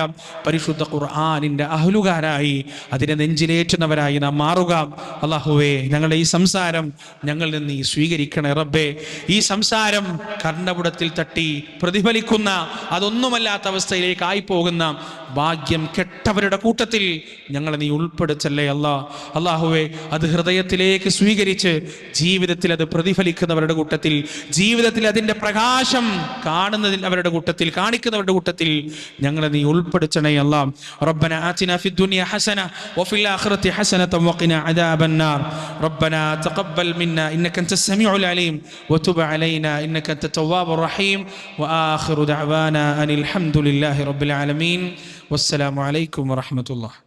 പരിശുദ്ധ ഖുർആനിൻ്റെ അഹ്ലുകാരായി, അതിനെ നെഞ്ചിലേറ്റുന്നവരായി നാം മാറുക. അല്ലാഹുവേ, ഞങ്ങളുടെ ഈ സംസാരം ഞങ്ങളിൽ നിന്ന് നീ സ്വീകരിക്കണേ റബ്ബേ. ഈ സംസാരം കർണപുടത്തിൽ തട്ടി പ്രതിഫലിക്കുന്ന, അതൊന്നുമല്ലാത്ത അവസ്ഥയിലേക്ക് ആയിപ്പോകുന്ന ഭാഗ്യം കെട്ടവരുടെ കൂട്ടത്തിൽ ഞങ്ങളെ നീ ഉൾപ്പെടുത്തല്ലേ അല്ലാ. അല്ലാഹുവേ, അത് ഹൃദയത്തിലേക്ക് സ്വീകരിച്ച് ജീവിതത്തിൽ അത് പ്രതിഫലിക്കുന്നവരുടെ കൂട്ടത്തിൽ, ജീവിതത്തിൽ അതിൻ്റെ പ്രകാശം കാണുന്നതിൽ അവരുടെ കൂട്ടത്തിൽ, കാണിക്കുന്നവരുടെ കൂട്ടത്തിൽ കൂട്ടത്തിൽ ഞങ്ങളെ നീ ഉൾപ്പെടുത്തണേ അല്ലാഹ്. റബ്ബനാ ആതിനാ ഫിദ്ദുനിയ ഹസന വഫിൽ ആഖിറതി ഹസനത വഖിനാ അദാബന്നാർ. റബ്ബനാ തഖബ്ബൽ മിന്നാ ഇന്നക അൻതസ് സമീഉൽ അലീം വതുബ് അലൈനാ ഇന്നക അൻത തവ്വാബുർ റഹീം. വആഖിറു ദഅവാനാ അനിൽ ഹംദുലില്ലാഹി റബ്ബിൽ ആലമീൻ. വസ്സലാമു അലൈക്കും വറഹ്മത്തുള്ളാഹി.